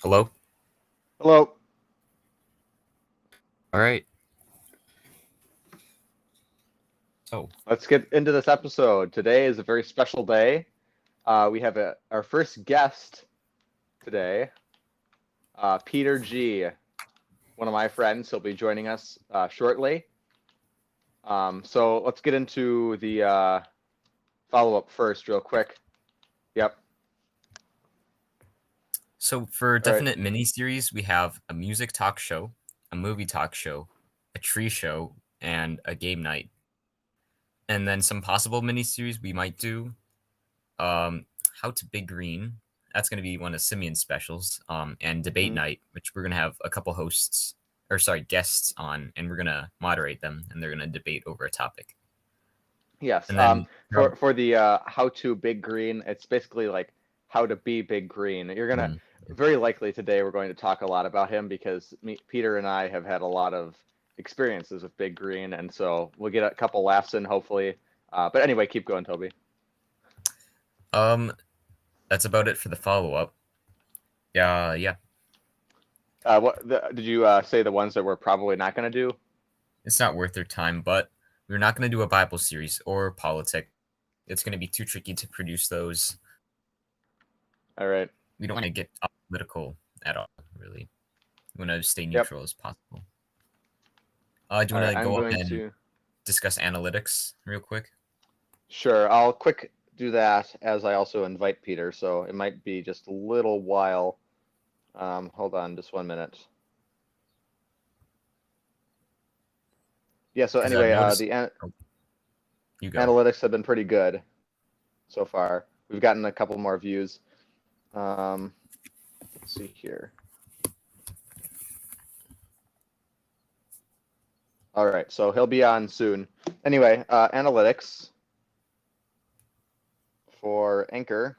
Hello? Hello. All right. So, Let's get into this episode. Today is a very special day. We have our first guest today, Peter G., one of my friends. He'll be joining us shortly. So let's get into the follow-up first real quick. Yep. so for All right. definite mini-series, we have a music talk show, a movie talk show, a tree show, and a game night. And then some possible mini-series we might do, How to Big Green. That's going to be one of Simeon's specials, and debate night, which we're going to have a couple guests on, and we're going to moderate them, and they're going to debate over a topic. Yes. And then For the how to Big Green, it's basically like how to be Big Green. You're gonna very likely today we're going to talk a lot about him because Peter and I have had a lot of experiences with Big Green, and so we'll get a couple laughs in hopefully. But anyway, keep going, Toby. That's about it for the follow-up. Yeah. Did you say the ones that we're probably not going to do? It's not worth their time, but we're not going to do a Bible series or politics. It's going to be too tricky to produce those. All right. We don't want to get political at all, really. We want to stay neutral as possible. Do you want to go on and discuss analytics real quick? Sure. I'll quick do that as I also invite Peter, so it might be just a little while. Hold on just 1 minute. Yeah, so anyway, the analytics have been pretty good so far. We've gotten a couple more views. Let's see here. All right, so he'll be on soon. Anyway, analytics for Anchor.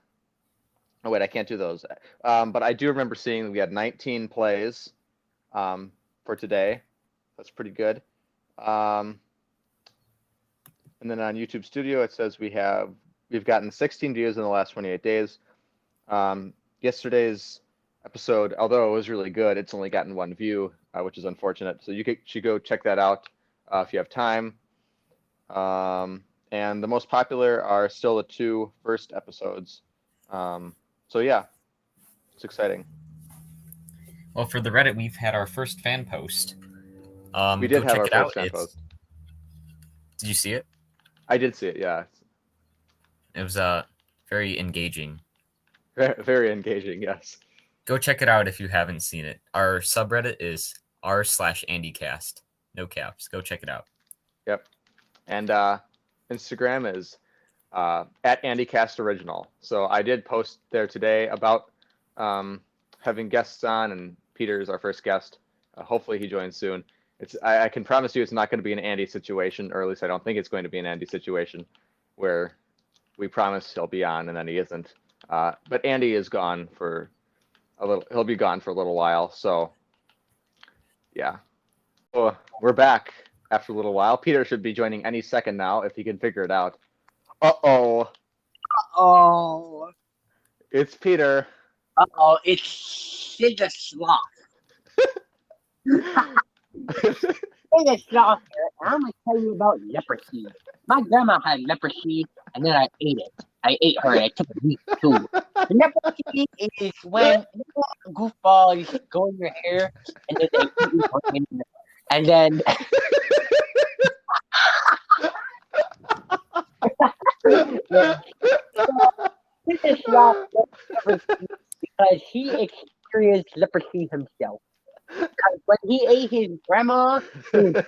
Oh, wait, I can't do those. But I do remember seeing we had 19 plays for today. That's pretty good. And then on YouTube Studio, it says we've gotten 16 views in the last 28 days. Yesterday's episode, although it was really good, it's only gotten 1 view, which is unfortunate. So you should go check that out if you have time. And the most popular are still the 2 first episodes. So yeah, it's exciting. Well, for the Reddit, we've had our first fan post. We did have our first fan post. Did you see it? I did see it, yeah. It was very engaging. Very engaging, yes. Go check it out if you haven't seen it. Our subreddit is r/Andycast. No caps. Go check it out. Yep. And Instagram is at Andycast Original. So I did post there today about having guests on, and Peter is our first guest. Hopefully he joins soon. I can promise you it's not going to be an Andy situation, or at least I don't think it's going to be an Andy situation where we promise he'll be on and then he isn't. But Andy is gone for a little. He'll be gone for a little while. So yeah, well, we're back after a little while. Peter should be joining any second now if he can figure it out. Uh-oh. Uh-oh. It's Peter. Uh-oh, it's Sid the Sloth. Sid the Sloth here, and I'm going to tell you about leprosy. My grandma had leprosy, and then I ate it. I ate her, and it took a week, too. Leprosy is when goofballs go in your hair, and then they eat you, and then... Sid the Sloth because he experienced leprosy himself. Because when he ate his grandma gave him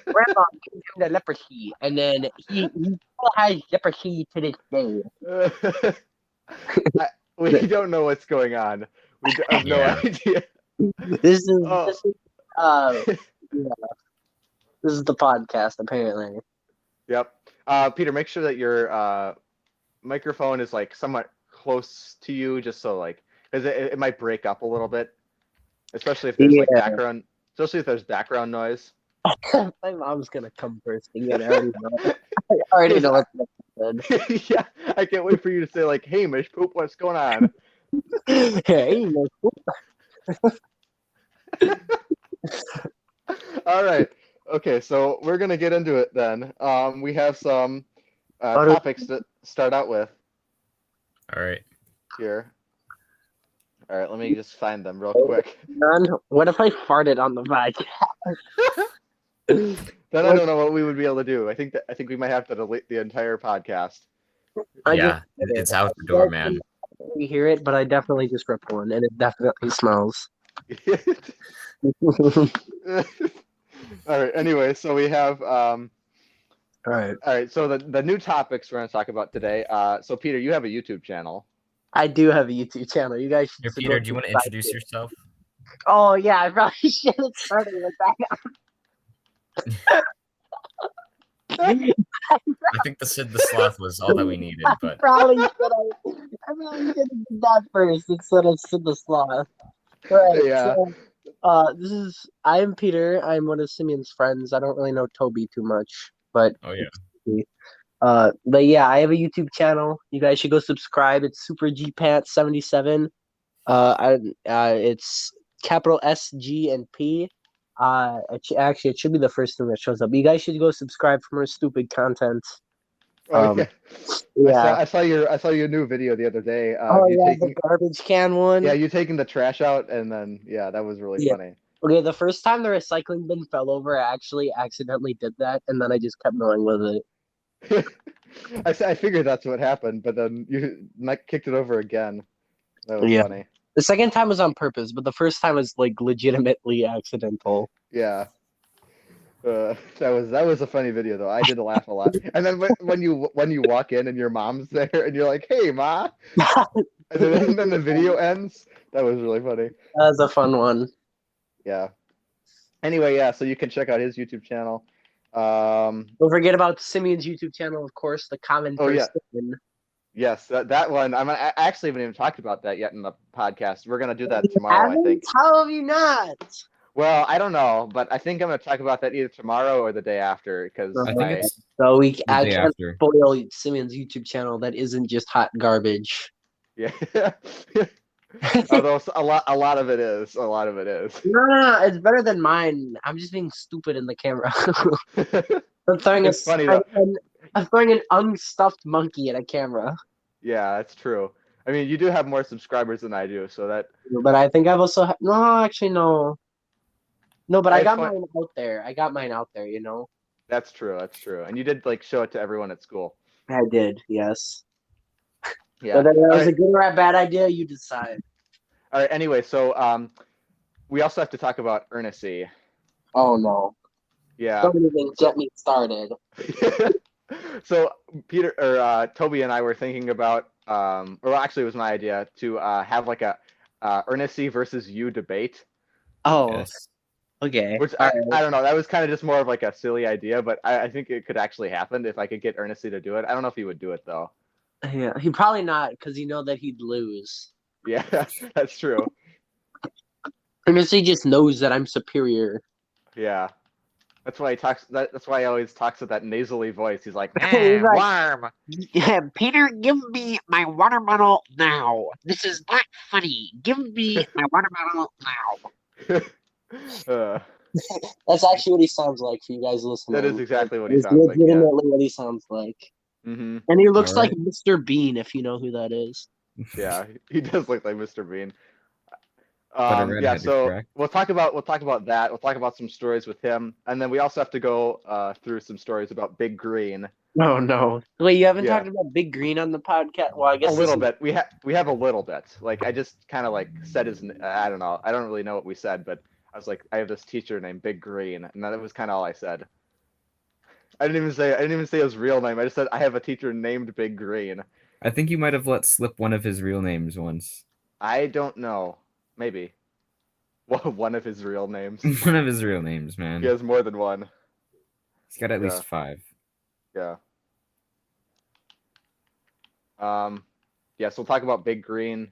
the leprosy, and then he still has leprosy to this day. We don't know what's going on. We have no idea. This is the podcast, apparently. Yep. Peter, make sure that your microphone is like somewhat close to you, just so like, because it might break up a little bit, especially if there's like background noise. My mom's gonna come first again. I already know what's going on. Yeah, I can't wait for you to say like, "Hey, Mish Poop, what's going on?" Hey, Mish Poop. All right. Okay, so we're gonna get into it then. We have some What- topics to start out with All right. here. All right, let me just find them real quick. Man, what if I farted on the podcast? Then I don't know what we would be able to do. I think we might have to delete the entire podcast. Yeah, it's out the door, man. You hear it, but I definitely just ripped one, and it definitely smells. All right. Anyway, so we have All right. all right. So the new topics we're going to talk about today. So Peter, you have a YouTube channel. I do have a YouTube channel. You guys should Here, go Peter, do you want to subscribe introduce to it. yourself? Oh yeah, I probably should have started with that. I think the Sid the Sloth was all that we needed, but Probably should have did that first instead of Sid the Sloth. Right. Yeah. So, I'm Peter. I'm one of Simeon's friends. I don't really know Toby too much, but oh yeah. but yeah, I have a YouTube channel. You guys should go subscribe. It's SuperGPants77. It's capital S, G, and P. Actually, it should be the first thing that shows up. You guys should go subscribe for more stupid content. Oh yeah. Yeah. I saw your new video the other day. The garbage can one. Yeah, you taking the trash out, and then that was really funny. Okay, the first time the recycling bin fell over, I actually accidentally did that, and then I just kept going with it. I figured that's what happened, but then you kicked it over again. That was funny. The second time was on purpose, but the first time was like legitimately accidental. Yeah. That was a funny video though. I did laugh a lot. And then when you walk in and your mom's there and you're like, "Hey, ma," and then the video ends. That was really funny. That was a fun one. Yeah. Anyway, yeah. So you can check out his YouTube channel. Don't forget about Simeon's YouTube channel, of course. The Common Person. Yes, that one. I actually haven't even talked about that yet in the podcast. We're gonna do that tomorrow, I think. How have you not? Well, I don't know, but I think I'm gonna talk about that either tomorrow or the day after because I think it's so I day can't after. spoil Simeon's YouTube channel that isn't just hot garbage. Yeah. Although a lot of it is. A lot of it is. No, it's better than mine. I'm just being stupid in the camera. I'm throwing It's funny though. I'm throwing an unstuffed monkey at a camera. Yeah, that's true. I mean, you do have more subscribers than I do, so that. But I think I've also no. No, but I got That's fine. mine out there. I got mine out there. You know. That's true. That's true. And you did show it to everyone at school. I did. Yes. Yeah. Whether that was All right. a good or a bad idea, you decide. All right. Anyway, so we also have to talk about Ernest. Oh no. Yeah. Don't even get me started. So Peter or Toby and I were thinking about, or actually it was my idea to have like a Ernest versus you debate. Oh. Yes. Okay. Which I don't know. That was kind of just more of like a silly idea, but I think it could actually happen if I could get Ernest to do it. I don't know if he would do it though. Yeah, he probably not because you know that he'd lose. Yeah, that's true. Ernest just knows that I'm superior. Yeah. That's why he talks. That's why he always talks with that nasally voice. He's like, He's like, "Worm." Yeah, Peter, give me my watermelon now. This is not funny. Give me my watermelon now. That's actually what he sounds like for you guys listening. That is exactly what he It's sounds like. Yeah. legitimately what he sounds like. Mm-hmm. And he looks like Alright. Mr. Bean, if you know who that is. Yeah, he does look like Mr. Bean. But a Yeah, redheaded, so correct? we'll talk about that. We'll talk about some stories with him, and then we also have to go through some stories about Big Green. No, no. Wait, you haven't Yeah. talked about Big Green on the podcast? Well, I guess A little bit. We have a little bit. Like I just kind of like said his. I don't know. I don't really know what we said, but I was like, I have this teacher named Big Green, and that was kind of all I said. I didn't even say his real name. I just said I have a teacher named Big Green. I think you might have let slip one of his real names once. I don't know. Maybe. Well, one of his real names. One of his real names, man. He has more than one. He's got at Yeah. least 5. Yeah. Yeah, so we'll talk about Big Green.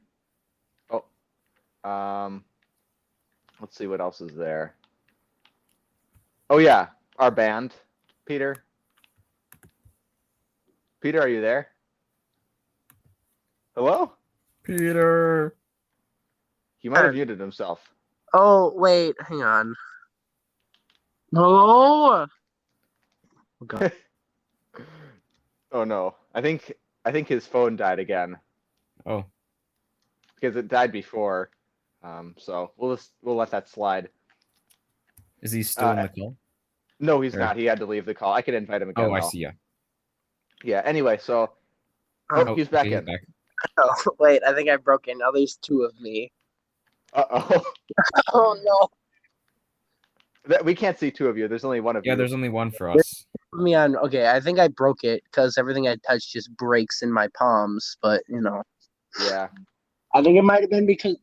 Oh. Let's see what else is there. Oh yeah, our band. Peter. Peter, are you there? Hello? Peter! He might have muted himself. Oh, wait, hang on. Hello? Oh, God. Oh no, I think his phone died again Oh, because it died before. So we'll let that slide. is he still in the call? No, he's Or- not. He had to leave the call. I can invite him again. Oh, I though. see. Yeah. Yeah. Anyway, so he's back okay, in. He's back. Oh, wait, I think I broke in. Now there's two of me. Uh-oh. Oh, no. We can't see two of you. There's only one of you. Yeah, there's only one for us. Put me on. Okay, I think I broke it because everything I touch just breaks in my palms. But Yeah. I think it might have been because.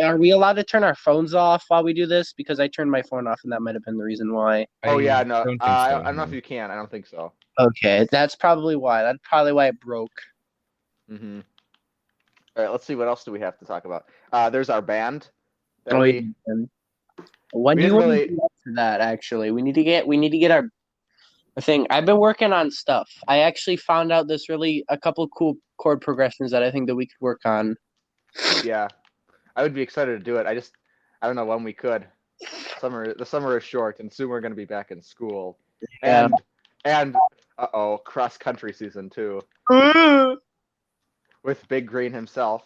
Are we allowed to turn our phones off while we do this? Because I turned my phone off, and that might have been the reason why. Oh yeah, I no. don't think so. I don't know if no. you can. I don't think so. Okay, that's probably why. That's probably why it broke. Mm-hmm. All right. Let's see. What else do we have to talk about? There's our band. That Oh, we, yeah. When we do you didn't want really. to do that for that? Actually, we need to get our thing. I've been working on stuff. I actually found out a couple cool chord progressions that I think that we could work on. Yeah, I would be excited to do it. I don't know when we could. The summer is short, and soon we're going to be back in school. Yeah. And cross country season too, with Big Green himself.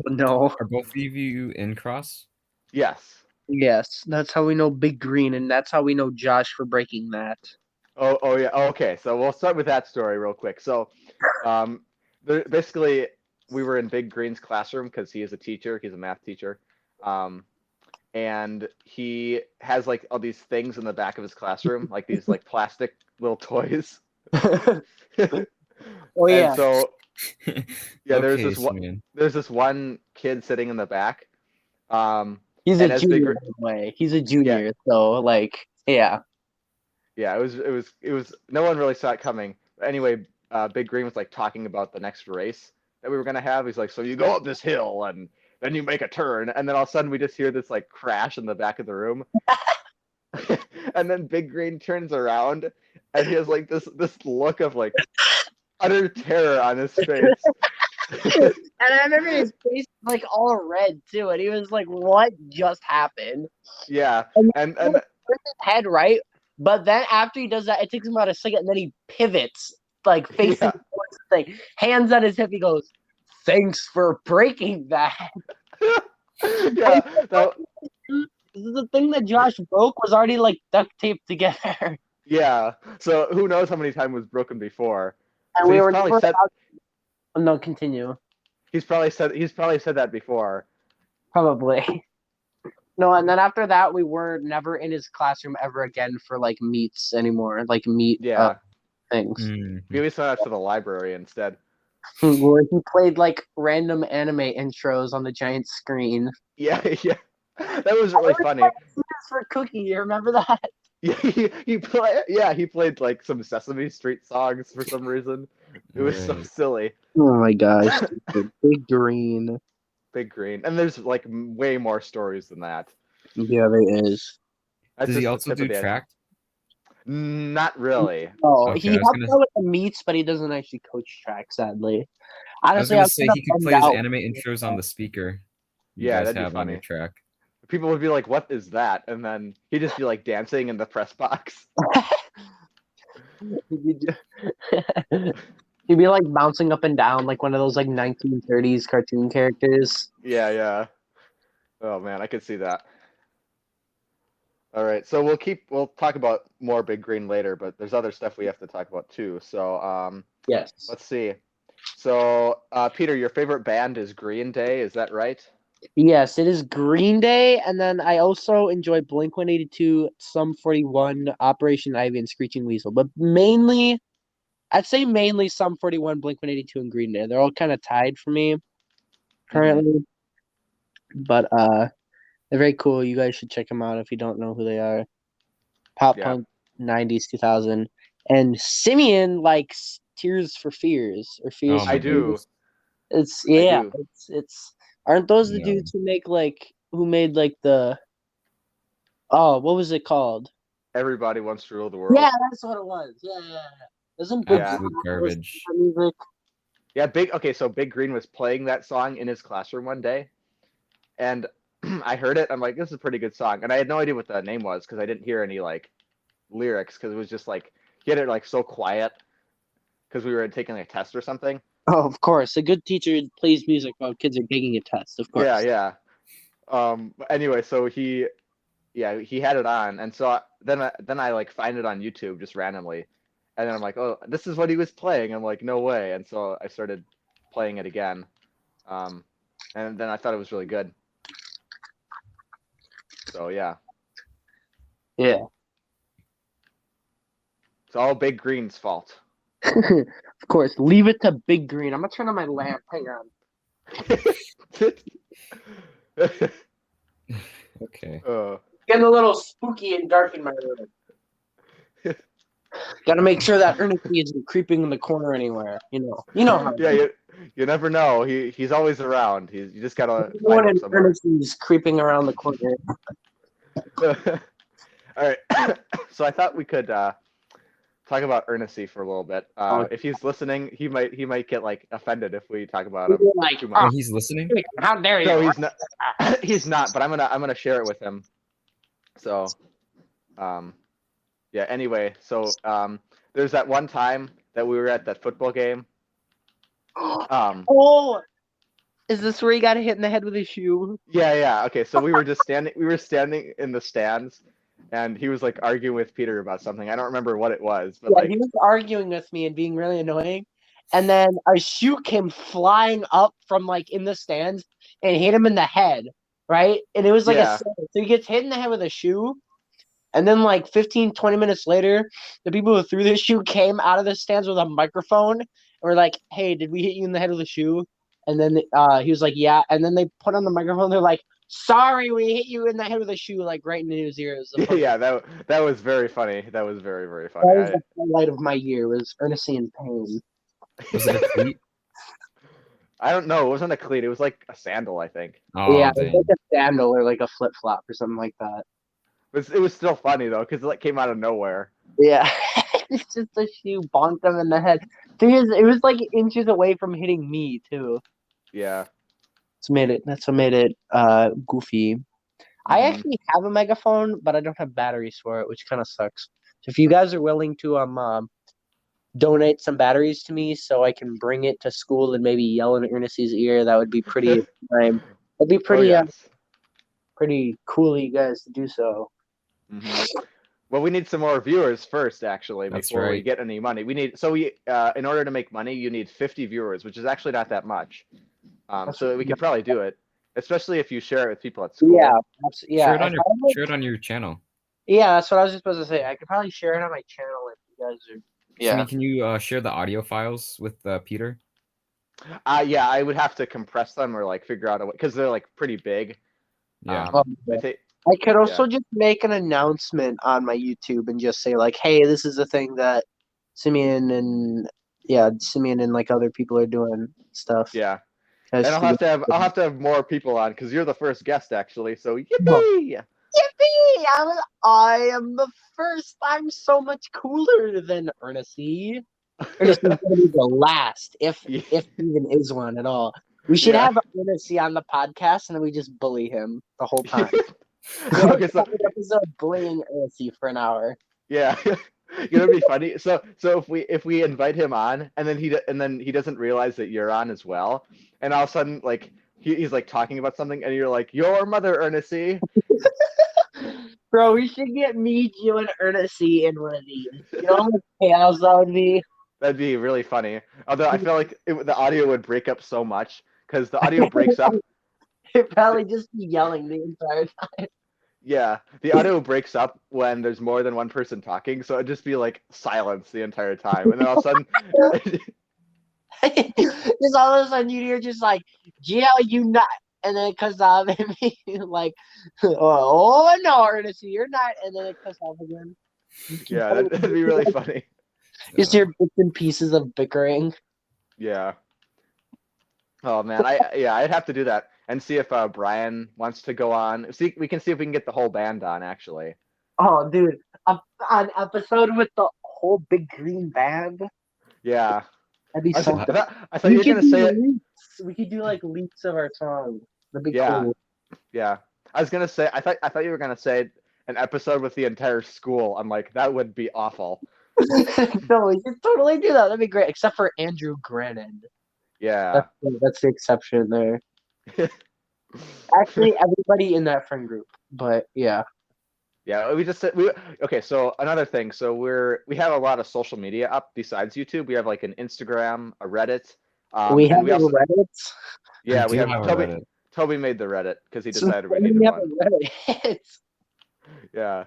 No. Are both of you in cross? Yes. Yes, that's how we know Big Green, and that's how we know Josh for breaking that. Oh yeah. Okay, so we'll start with that story real quick. So, basically, we were in Big Green's classroom because he is a teacher. He's a math teacher, and he has like all these things in the back of his classroom, like these like plastic little toys. Oh And yeah. so yeah, Okay, Simeon. there's this one kid sitting in the back. He's and a as junior, Big by the way. He's a junior, so like, yeah. Yeah, it was no one really saw it coming. But anyway, Big Green was like talking about the next race that we were gonna have. He's like, so you go up this hill and then you make a turn, and then all of a sudden we just hear this like crash in the back of the room. And then Big Green turns around and he has like this look of like utter terror on his face. And I remember his face like all red too, and he was like, "What just happened?" Yeah, and Turns his head right, but then after he does that, it takes him about a second, and then he pivots, like facing towards the thing, hands on his hip. He goes, "Thanks for breaking that." yeah, The thing that Josh broke was already like duct taped together, yeah. So who knows how many times it was broken before? and So we he's were probably never said allowed- No, continue. he's probably said that before. Probably. No, and then after that, we were never in his classroom ever again for like meets anymore, like meet Yeah. things. Mhm. We always went out to the library instead. Where he played like random anime intros on the giant screen. Yeah, yeah. That was really funny. For Cookie, you remember that? He played like some Sesame Street songs for some reason. It was so Right. silly. Oh my gosh, Big Green. Big Green. And there's like way more stories than that. Yeah, there is. That's Does he just the also tip do of the track? Not really. Oh, Okay, he I was helps gonna- out with the meets, but he doesn't actually coach track, sadly. I was Honestly, gonna I'm say kinda he could bummed play his out. anime intros on the speaker. You Yeah, guys that'd be have on your funny. track. People would be like, "What is that?" And then he'd just be like dancing in the press box. He'd be like bouncing up and down like one of those like 1930s cartoon characters. Yeah, yeah. Oh man, I could see that. All right, so we'll talk about more Big Green later, but there's other stuff we have to talk about too. So Yes. let's see. So Peter, your favorite band is Green Day, is that right? Yes, it is Green Day, and then I also enjoy Blink 182, Sum 41, Operation Ivy, and Screeching Weasel. But mainly, I'd say mainly Sum 41, Blink 182, and Green Day. They're all kind of tied for me currently. But they're very cool. You guys should check them out if you don't know who they are. Pop Yeah. punk 90s 2000. And Simeon likes Tears for Fears or Fears Oh, for I do. Fears. It's I do. it's aren't those the No. dudes who made like the what was it called? Everybody wants to rule the world. Yeah, that's what it was. Yeah. Isn't Big Yeah. Green Absolute listen garbage. to that music? Yeah, so Big Green was playing that song in his classroom one day, and I heard it. I'm like, this is a pretty good song, and I had no idea what the name was because I didn't hear any like lyrics because it was just like he had it like so quiet because we were taking a test or something. Oh, of course. A good teacher plays music while kids are taking a test, of course. Yeah, yeah. But anyway, so he had it on, and so then I like find it on YouTube just randomly, and then I'm like, oh, this is what he was playing. I'm like, no way, and so I started playing it again, and then I thought it was really good. So yeah, Yeah. it's all Big Green's fault. Of course. Leave it to Big Green. I'm gonna turn on my lamp. Hang on. Okay. Getting a little spooky and dark in my room. Gotta make sure that Ernestine isn't creeping in the corner anywhere. You know how. Yeah, you never know. He's always around. You just gotta find One him in somewhere. Ernestine's creeping around the corner. All right, so I thought we could talk about Ernestine for a little bit. If he's listening, he might get like offended if we talk about him Like, too Oh, much. he's listening? how dare you? No, he's not. He's not. But I'm gonna share it with him. So, yeah. Anyway, so there's that one time that we were at that football game. Oh, is this where he got hit in the head with his shoe? Yeah. Okay, so we were just standing. We were standing in the stands, and he was like arguing with Peter about something. I don't remember what it was, but Yeah, like he was arguing with me and being really annoying. And then a shoe came flying up from like in the stands and hit him in the head, right? And it was like Yeah. so he gets hit in the head with a shoe. And then like 15, 20 minutes later, the people who threw the shoe came out of the stands with a microphone and were like, "Hey, did we hit you in the head with a shoe?" And then he was like, "Yeah." And then they put on the microphone. They're like, "Sorry, we hit you in the head with a shoe," like right in his ear. It was the funniest- Yeah, that was very funny. That was very, very That funny. was the highlight of my year. Was Ernestine in pain. Was it a cleat? I don't know. It wasn't a cleat. It was like a sandal, I think. Oh, Yeah, dang. it's like a sandal or like a flip flop or something like that. But it was still funny though, because it like came out of nowhere. Yeah, it's just a shoe bonked him in the head. Thing is, it was like inches away from hitting me too. Yeah. That's what made it goofy. I Mhm. actually have a megaphone, but I don't have batteries for it, which kind of sucks. So if you guys are willing to donate some batteries to me so I can bring it to school and maybe yell in Ernestie's ear, that would be pretty That'd be Oh pretty yes. pretty cool of you guys to do so. Mhm. Well, we need some more viewers first, actually, That's before we right. get any money. In order to make money, you need 50 viewers, which is actually not that much. So we could probably do it, especially if you share it with people at school. Yeah, Share yeah. share it on your channel. Yeah, that's what I was just supposed to say. I could probably share it on my channel if you guys are. Yeah. Simeon, can you share the audio files with Peter? Yeah, I would have to compress them or like figure out a way because they're like pretty big. Yeah. I think I could also just make an announcement on my YouTube and just say like, "Hey, this is a thing that Simeon and like other people are doing stuff." yeah. Guys And I'll should have to have more people on because you're the first guest actually. So Oh. yippee! Yippee! I am the first. I'm so much cooler than Ernestine. Ernestine's gonna be the last, if even is one at all. We should Yeah. have Ernestine on the podcast and then we just bully him the whole time. Okay, so Episode bullying Ernestine for an hour. yeah, it'll be funny. So if we invite him on and then he doesn't realize that you're on as well, and all of a sudden like he's like talking about something and you're like your mother Ernestine. Bro, we should get me, you, and Ernestine in one of these. You know how much chaos that would be? That'd be really funny. Although I feel like the audio would break up so much because the audio breaks up. It'd probably just be yelling the entire time. Yeah, the audio breaks up when there's more than one person talking, so it'd just be like silence the entire time, and then all of a sudden, Just all of a sudden you hear just like, Gio, you not. And then it cuts off and me like, oh no, Ernestine, you're not. And then it cuts off again. yeah, that'd be really funny. Just hear bits and pieces of bickering. Yeah. Oh man, I'd have to do that and see if Brian wants to go on. We can see if we can get the whole band on actually. Oh, dude, an episode with the whole Big Green Band. Yeah. That'd be I so. thought you were gonna say it. We could do like leaks of our song. That'd be Yeah. cool. Yeah. I was gonna say, I thought you were gonna say an episode with the entire school. I'm like, that would be awful. No, we could totally do that. That'd be great, except for Andrew Grannon. Yeah. That's the exception there. Actually, everybody in that friend group, but yeah. Yeah, we just said okay, so another thing. So we have a lot of social media up besides YouTube. We have like an Instagram, a Reddit. We have And we a also Reddit. yeah, We we do have have a Toby Reddit. Toby made the Reddit because he So decided we we needed have one. a Reddit. Yeah.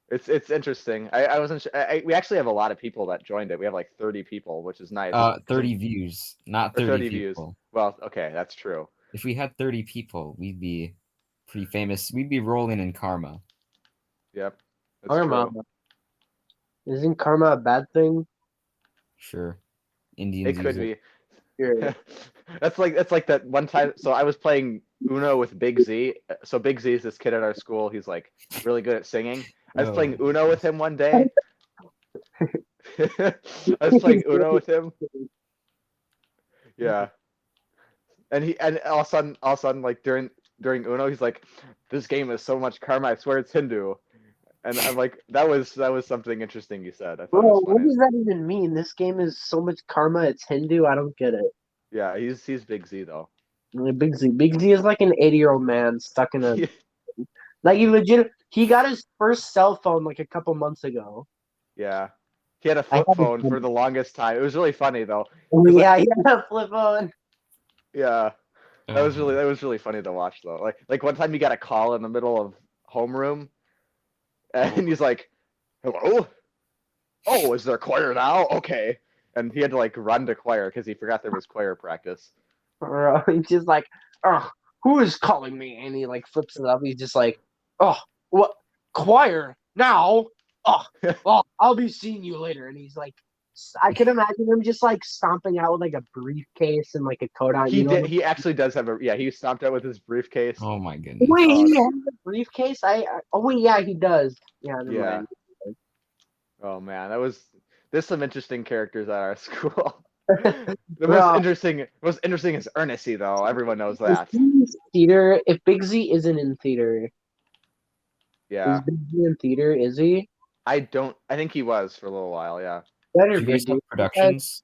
It's interesting. I wasn't sure. We actually have a lot of people that joined it. We have like 30 people, which is nice. 30 views, not Or 30 30 views. people. Well, okay, that's true. If we had 30 people, we'd be pretty famous. We'd be rolling in karma. Yep. That's Karma. true. Isn't karma a bad thing? Sure. Indians It could use be. Sure. That's like that one time. So I was playing Uno with Big Z. So Big Z is this kid at our school. He's like really good at singing. I was playing Uno with him one day. I was playing Uno with him. Yeah. And all of a sudden, like during Uno, he's like, "This game is so much karma. I swear it's Hindu." And I'm like, that was something interesting you said. I thought Bro, it was what funny. does that even mean? This game is so much karma, it's Hindu. I don't get it. Yeah, he's Big Z though. Big Z. Big Z is like an 80-year-old man stuck in a like he got his first cell phone like a couple months ago. Yeah. He had a I flip haven't phone for the longest time. It was really funny though. Yeah, he had a flip phone. Yeah. That was Oh. really funny to watch though. Like one time he got a call in the middle of homeroom and he's like, "Hello? Oh, is there choir now? Okay." And he had to like run to choir because he forgot there was choir practice. Bro, he's just like, oh, who is calling me? And he like flips it up. He's just like, oh, what choir now? Oh, well, I'll be seeing you later. And he's like, I can imagine him just like stomping out with like a briefcase and like a coat on. He You know, did. He actually does have a. Yeah, he stomped out with his briefcase. Oh my goodness. wait, Oh, he has a briefcase? Oh wait, yeah, he does. Yeah, never yeah. mind. Oh man, there's some interesting characters at our school. The Bro, most interesting is Ernest though. Everyone knows that. is theater. If Big Z isn't in theater, Yeah. is Big Z in theater? Is he? I think he was for a little while. Yeah. Better Do be, you guys have dude. productions?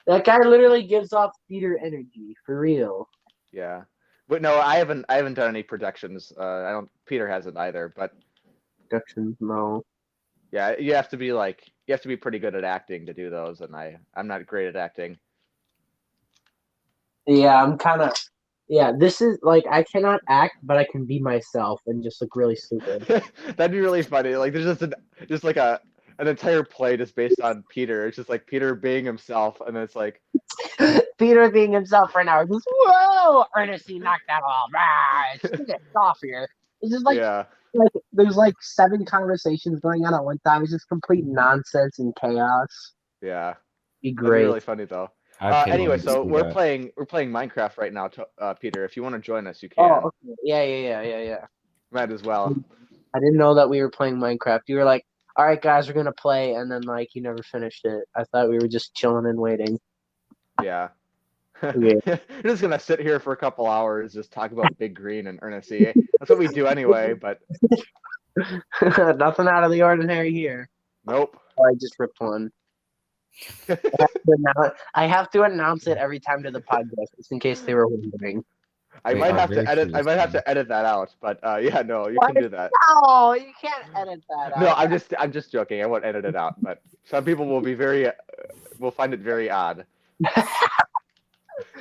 That guy literally gives off theater energy for real. Yeah. But no, I haven't done any productions. I don't. Peter hasn't either. But Productions, no. yeah, you have to be pretty good at acting to do those, and I'm not great at acting. Yeah, I'm kind of. Yeah, this is like I cannot act, but I can be myself and just look really stupid. That'd be really funny. Like there's just like an entire play just based on Peter. It's just like Peter being himself, and it's like Peter being himself right now. Just whoa, Ernestine knocked that off. It's get off here. It's just like yeah, there's like 7 conversations going on at one time. It's just complete nonsense and chaos. yeah. Be That'd be great. really funny though. I Anyway, so we're playing Minecraft right now, Peter. If you want to join us, you can. Oh, okay. Yeah. Might as well. I didn't know that we were playing Minecraft. You were like, all right, guys, we're going to play. And then, like, you never finished it. I thought we were just chilling and waiting. Yeah. Okay. We're just going to sit here for a couple hours, just talk about Big Green and Ernest. That's what we do anyway, but Nothing out of the ordinary here. nope. Oh, I just ripped one. I have to announce it every time to the podcast, just in case they were wondering. I might have to edit that out, but yeah, no, you can do that. No, you can't edit that out. No, I'm just joking. I won't edit it out, but some people will be will find it very odd.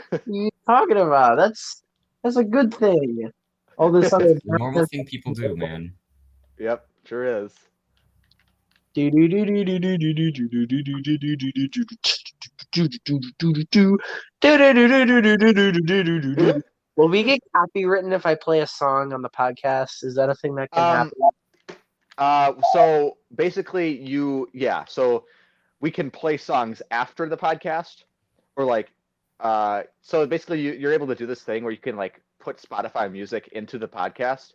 What are you talking about? That's a good thing. All this other The normal thing people do, man. Yep, sure is. Will we get copywritten if I play a song on the podcast? Is that a thing that can happen? So basically, so we can play songs after the podcast, or like, so basically, you're able to do this thing where you can like put Spotify music into the podcast,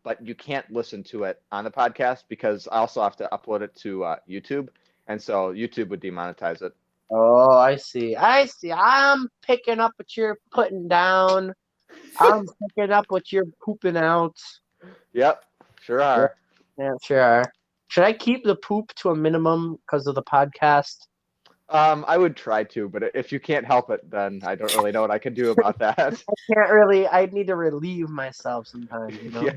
but you can't listen to it on the podcast because I also have to upload it to YouTube, and so YouTube would demonetize it. Oh, I see. I'm picking up what you're putting down. I'm picking up what you're pooping out. Yep, sure are. Yeah, sure. Should I keep the poop to a minimum because of the podcast? I would try to, but if you can't help it, then I don't really know what I can do about that. I can't really. I need to relieve myself sometimes. You know. Yeah,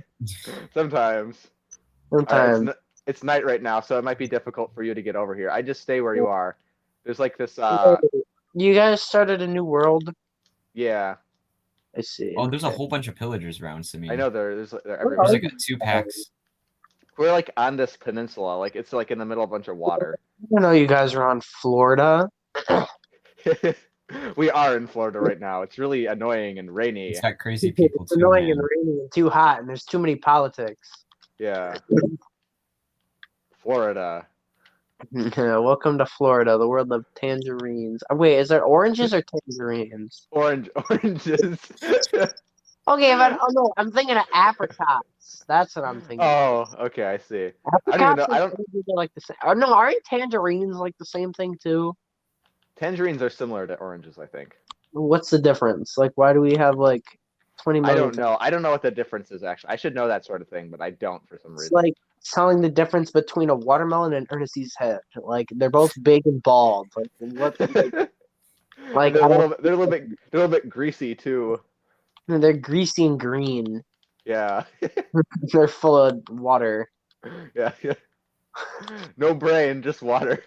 sometimes. All right, Sometimes. it's night right now, so it might be difficult for you to get over here. I just stay where you are. There's like this. You guys started a new world. Yeah, I see. Oh, there's a Okay. whole bunch of pillagers around Simeon. I know they're There's everywhere. like 2 packs. We're like on this peninsula, like it's like in the middle of a bunch of water. I know you guys are on Florida. We are in Florida right now. It's really annoying and rainy. It's got crazy people It's too, annoying man. and rainy and too hot, and there's too many politics. Yeah. Florida. Yeah, welcome to Florida, the world of tangerines. Wait, is there oranges or tangerines? Oranges. Okay, but oh no, I'm thinking of apricots. That's what I'm thinking. Oh, okay, I see. Apricots I don't even know. and oranges are like the same. Oh, no, aren't tangerines like the same thing too? Tangerines are similar to oranges, I think. What's the difference? Like, why do we have like 20 I million? don't know. I don't know what the difference is actually. I should know that sort of thing, but I don't for some It's reason. like telling the difference between a watermelon and Ernestie's head. Like, they're both big and bald. Like, what? Like, they're a little bit greasy too. They're greasy and green. Yeah. They're full of water. Yeah. No brain, just water.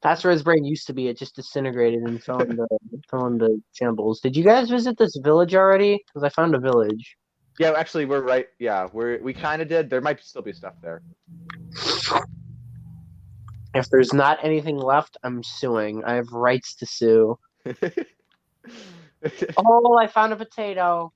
That's where his brain used to be. It just disintegrated and fell into shambles. Did you guys visit this village already? Because I found a village. Yeah, actually, we're right. Yeah, we kind of did. There might still be stuff there. If there's not anything left, I'm suing. I have rights to sue. Oh, I found a potato.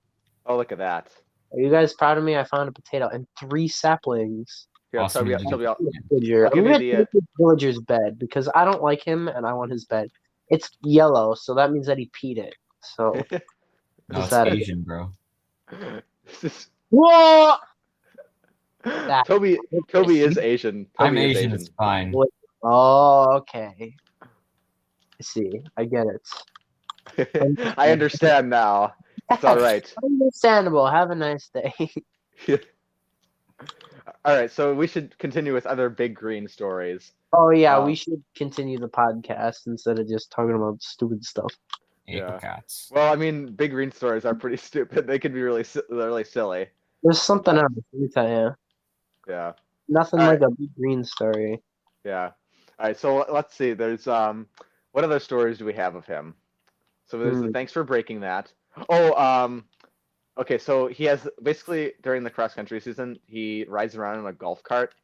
Oh, look at that. Are you guys proud of me? I found a potato and 3 saplings. Here, Awesome. Toby, Toby, Villager. I'll I'm give you gonna the, take the villager's bed because I don't like him and I want his bed. It's yellow, so that means that he peed it. So No, is it's that Asian, bro. whoa! Toby is Asian. Toby I'm is Asian, it's fine. Oh, okay. I see. I get it. I understand now. It's all right. Understandable. Have a nice day. All right, so we should continue with other big green stories. Oh yeah, we should continue the podcast instead of just talking about stupid stuff. Yeah. Apricots. Well, I mean, big green stories are pretty stupid. They can be really silly. There's something else. Let me tell you. Yeah. Nothing All like a big green story. Yeah. All right, so let's see. There's what other stories do we have of him? So there's the thanks for breaking that. Oh, okay, so he has basically during the cross country season, he rides around in a golf cart.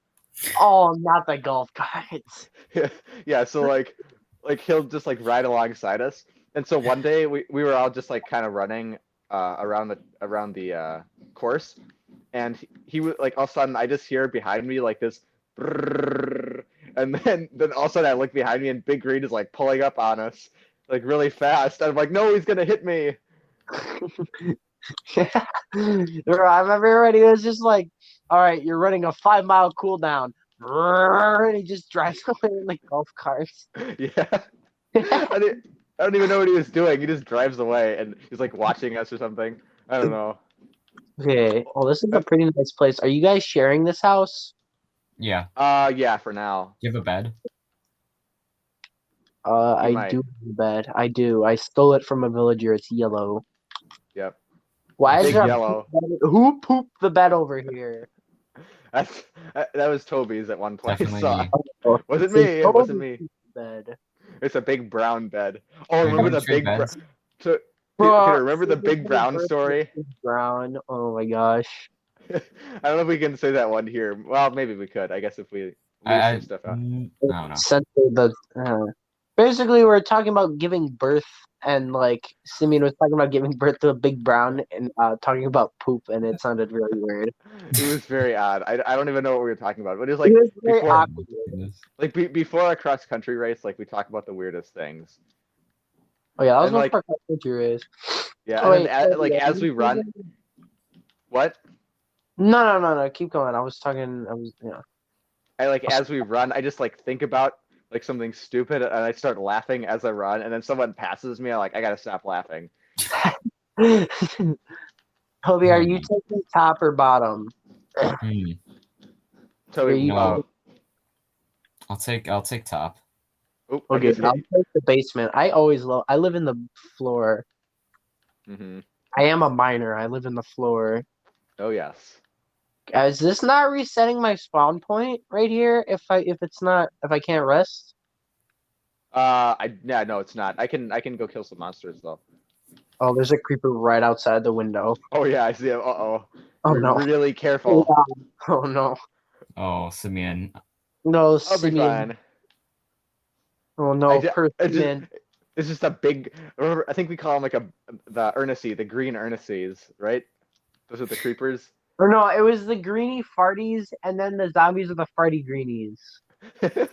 Oh, not the golf carts. Yeah, so like he'll just like ride alongside us. And so one day we were all just like kind of running around the course, and he was like all of a sudden I just hear behind me like this brrrr, and then all of a sudden I look behind me and Big Green is like pulling up on us like really fast. And I'm like, no, he's gonna hit me. I remember when he was just like, all right, you're running a 5-mile cooldown. And he just drives away in the golf carts. Yeah. I don't even know what he was doing. He just drives away and he's like watching us or something. I don't know. Okay. Well, this is a pretty nice place. Are you guys sharing this house? Yeah. Yeah, for now. Do you have a bed? I might. do have a bed. I do. I stole it from a villager. It's yellow. Yep. Why is Big there yellow. Who pooped the bed over here? That was Toby's at one point. Definitely So, me. wasn't me. It wasn't me. Bed. It's a big brown bed. Oh, Are you remember gonna the trade big beds? Peter, remember the big brown story? Brown. Oh my gosh. I don't know if we can say that one here. Well, maybe we could. I guess if we leave some stuff out. I don't know. Essentially, basically, we're talking about giving birth, and like Simeon was talking about giving birth to a big brown, and talking about poop, and it sounded really weird. It was very odd. I don't even know what we were talking about. But it was like It was very before, awkward. before a cross country race, like we talk about the weirdest things. Oh yeah, that was And, one like- for country race. Yeah, Oh, and wait, then, so, like yeah, as we run, what? No. Keep going. I was yeah. As we run, I just like think about like something stupid, and I start laughing as I run, and then someone passes me. I gotta stop laughing. Toby, are you taking top or bottom? Hmm. Toby, you- No. I'll take top. oh, I Okay, just I'll hit. take the basement. I live in the floor. Mm-hmm. I am a miner. I live in the floor. Oh yes. Is this not resetting my spawn point right here? If I can't rest? No, it's not. I can go kill some monsters though. Oh, there's a creeper right outside the window. Oh yeah, I see him. Uh-oh. Oh Be no. really careful. Oh no. Oh, Simeon. No, I'll be Simeon. fine. Oh no, poor Simeon. It's just a big. Remember, I think we call them like the Ernestine, the green Ernestines, right? Those are the creepers. Or no, it was the greeny farties, and then the zombies are the farty greenies. And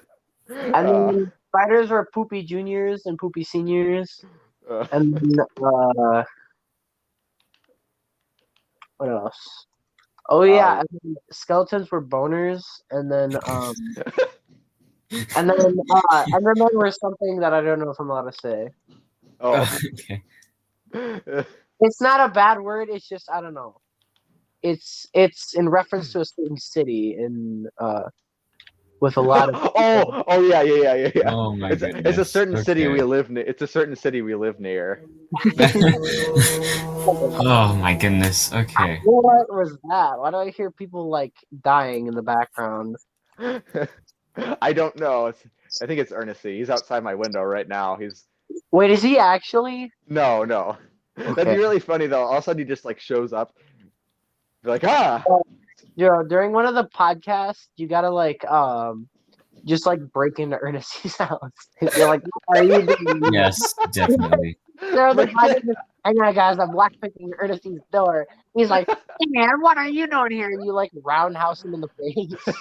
then spiders are poopy juniors and poopy seniors. And then, what else? Oh yeah, and then skeletons were boners, and then and then there was something that I don't know if I'm allowed to say. Oh. Okay. It's not a bad word. It's just I don't know. It's in reference to a certain city in with a lot of people. Oh yeah. Oh my It's a goodness. certain city we Okay. live near. It's a certain city we live near. Oh my goodness. Okay. What was that? Why do I hear people like dying in the background? I don't know. I think it's Ernestine. He's outside my window right now. Wait, is he actually? No. That'd be Okay. really funny though. All of a sudden he just like shows up. Be like, ah. During one of the podcasts, you gotta like just like break into Ernestine's house. You're like, what are you doing? Yes, definitely. They're the podcast. Hang on, guys, I'm blackpicking Ernestine's door. He's like, hey man, what are you doing here? And you like roundhouse him in the face.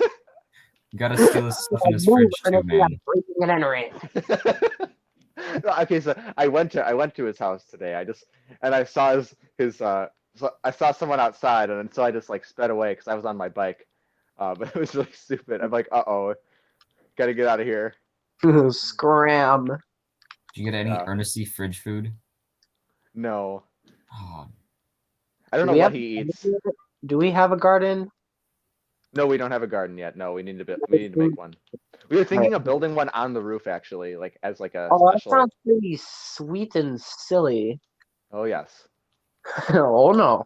You gotta steal his stuff in his Move, fridge too, Ernestine, man. I'm breaking and entering. Okay, so I went to his house today. I saw so I saw someone outside, and so I just like sped away because I was on my bike. But it was really stupid. I'm like, uh-oh, gotta get out of here. Scram. Did you get any Yeah. Ernestine fridge food? No, Oh, I don't Do know we what have- he eats. Do we have a garden? No, we don't have a garden yet. No, we need to make one. We were thinking of building one on the roof, actually, like as like a Oh, that special. sounds pretty sweet and silly. Oh yes. Oh no.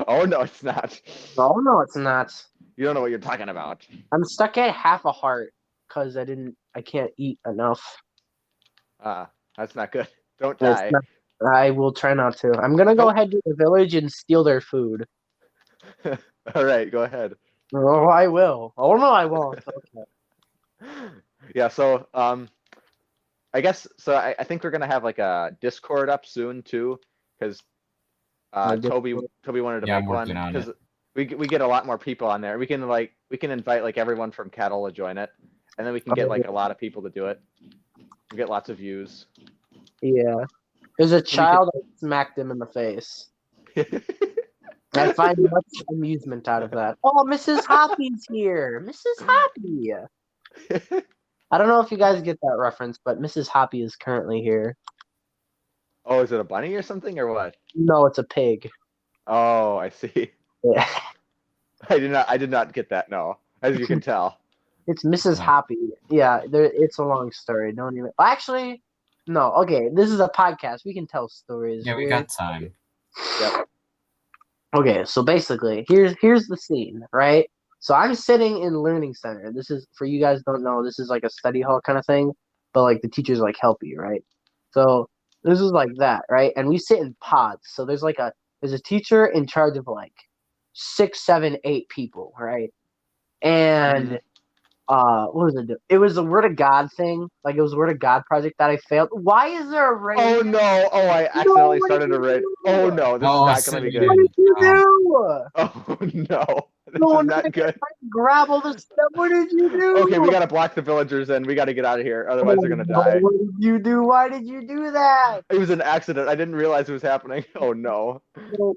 Oh no, it's not. Oh no, it's not. You don't know what you're talking about. I'm stuck at half a heart because I can't eat enough. That's not good. Don't It's die. not- I will try not to. I'm gonna go head to the village and steal their food. All right, go ahead. Oh, I will. Oh no, I won't. Okay. Yeah, so I guess so. I think we're gonna have like a Discord up soon too, because Toby wanted to Yeah, I'm make one working on because we get a lot more people on there. We can invite like everyone from Cattle to join it, and then we can get like a lot of people to do it. We get lots of views. Yeah. There's a child that smacked him in the face. I find much amusement out of that. Oh, Mrs. Hoppy's here. Mrs. Hoppy. I don't know if you guys get that reference, but Mrs. Hoppy is currently here. Oh, is it a bunny or something or what? No, it's a pig. Oh, I see. Yeah. I did not get that. No, as you can tell. It's Mrs. Hoppy. Yeah, it's a long story. Don't even. Actually, no. Okay, this is a podcast. We can tell stories. yeah, we got time. Yep. Okay, so basically, here's the scene, right? So I'm sitting in learning center. This is for you guys don't know. This is like a study hall kind of thing, but like the teachers like help you, right? So this is like that, right? And we sit in pods. So there's a teacher in charge of like 6, 7, 8 people, right? And what was it? It was the Word of God thing. Like it was a Word of God project that I failed. Why is there a rain? Oh no! Oh, I accidentally started to write. Oh no! This is not gonna be good. What did you do? Oh no! This No, is not good. Grab all the stuff. What did you do? Okay, we gotta block the villagers in. We gotta get out of here, otherwise they're gonna die. What did you do? Why did you do that? It was an accident. I didn't realize it was happening. Oh no! Dude,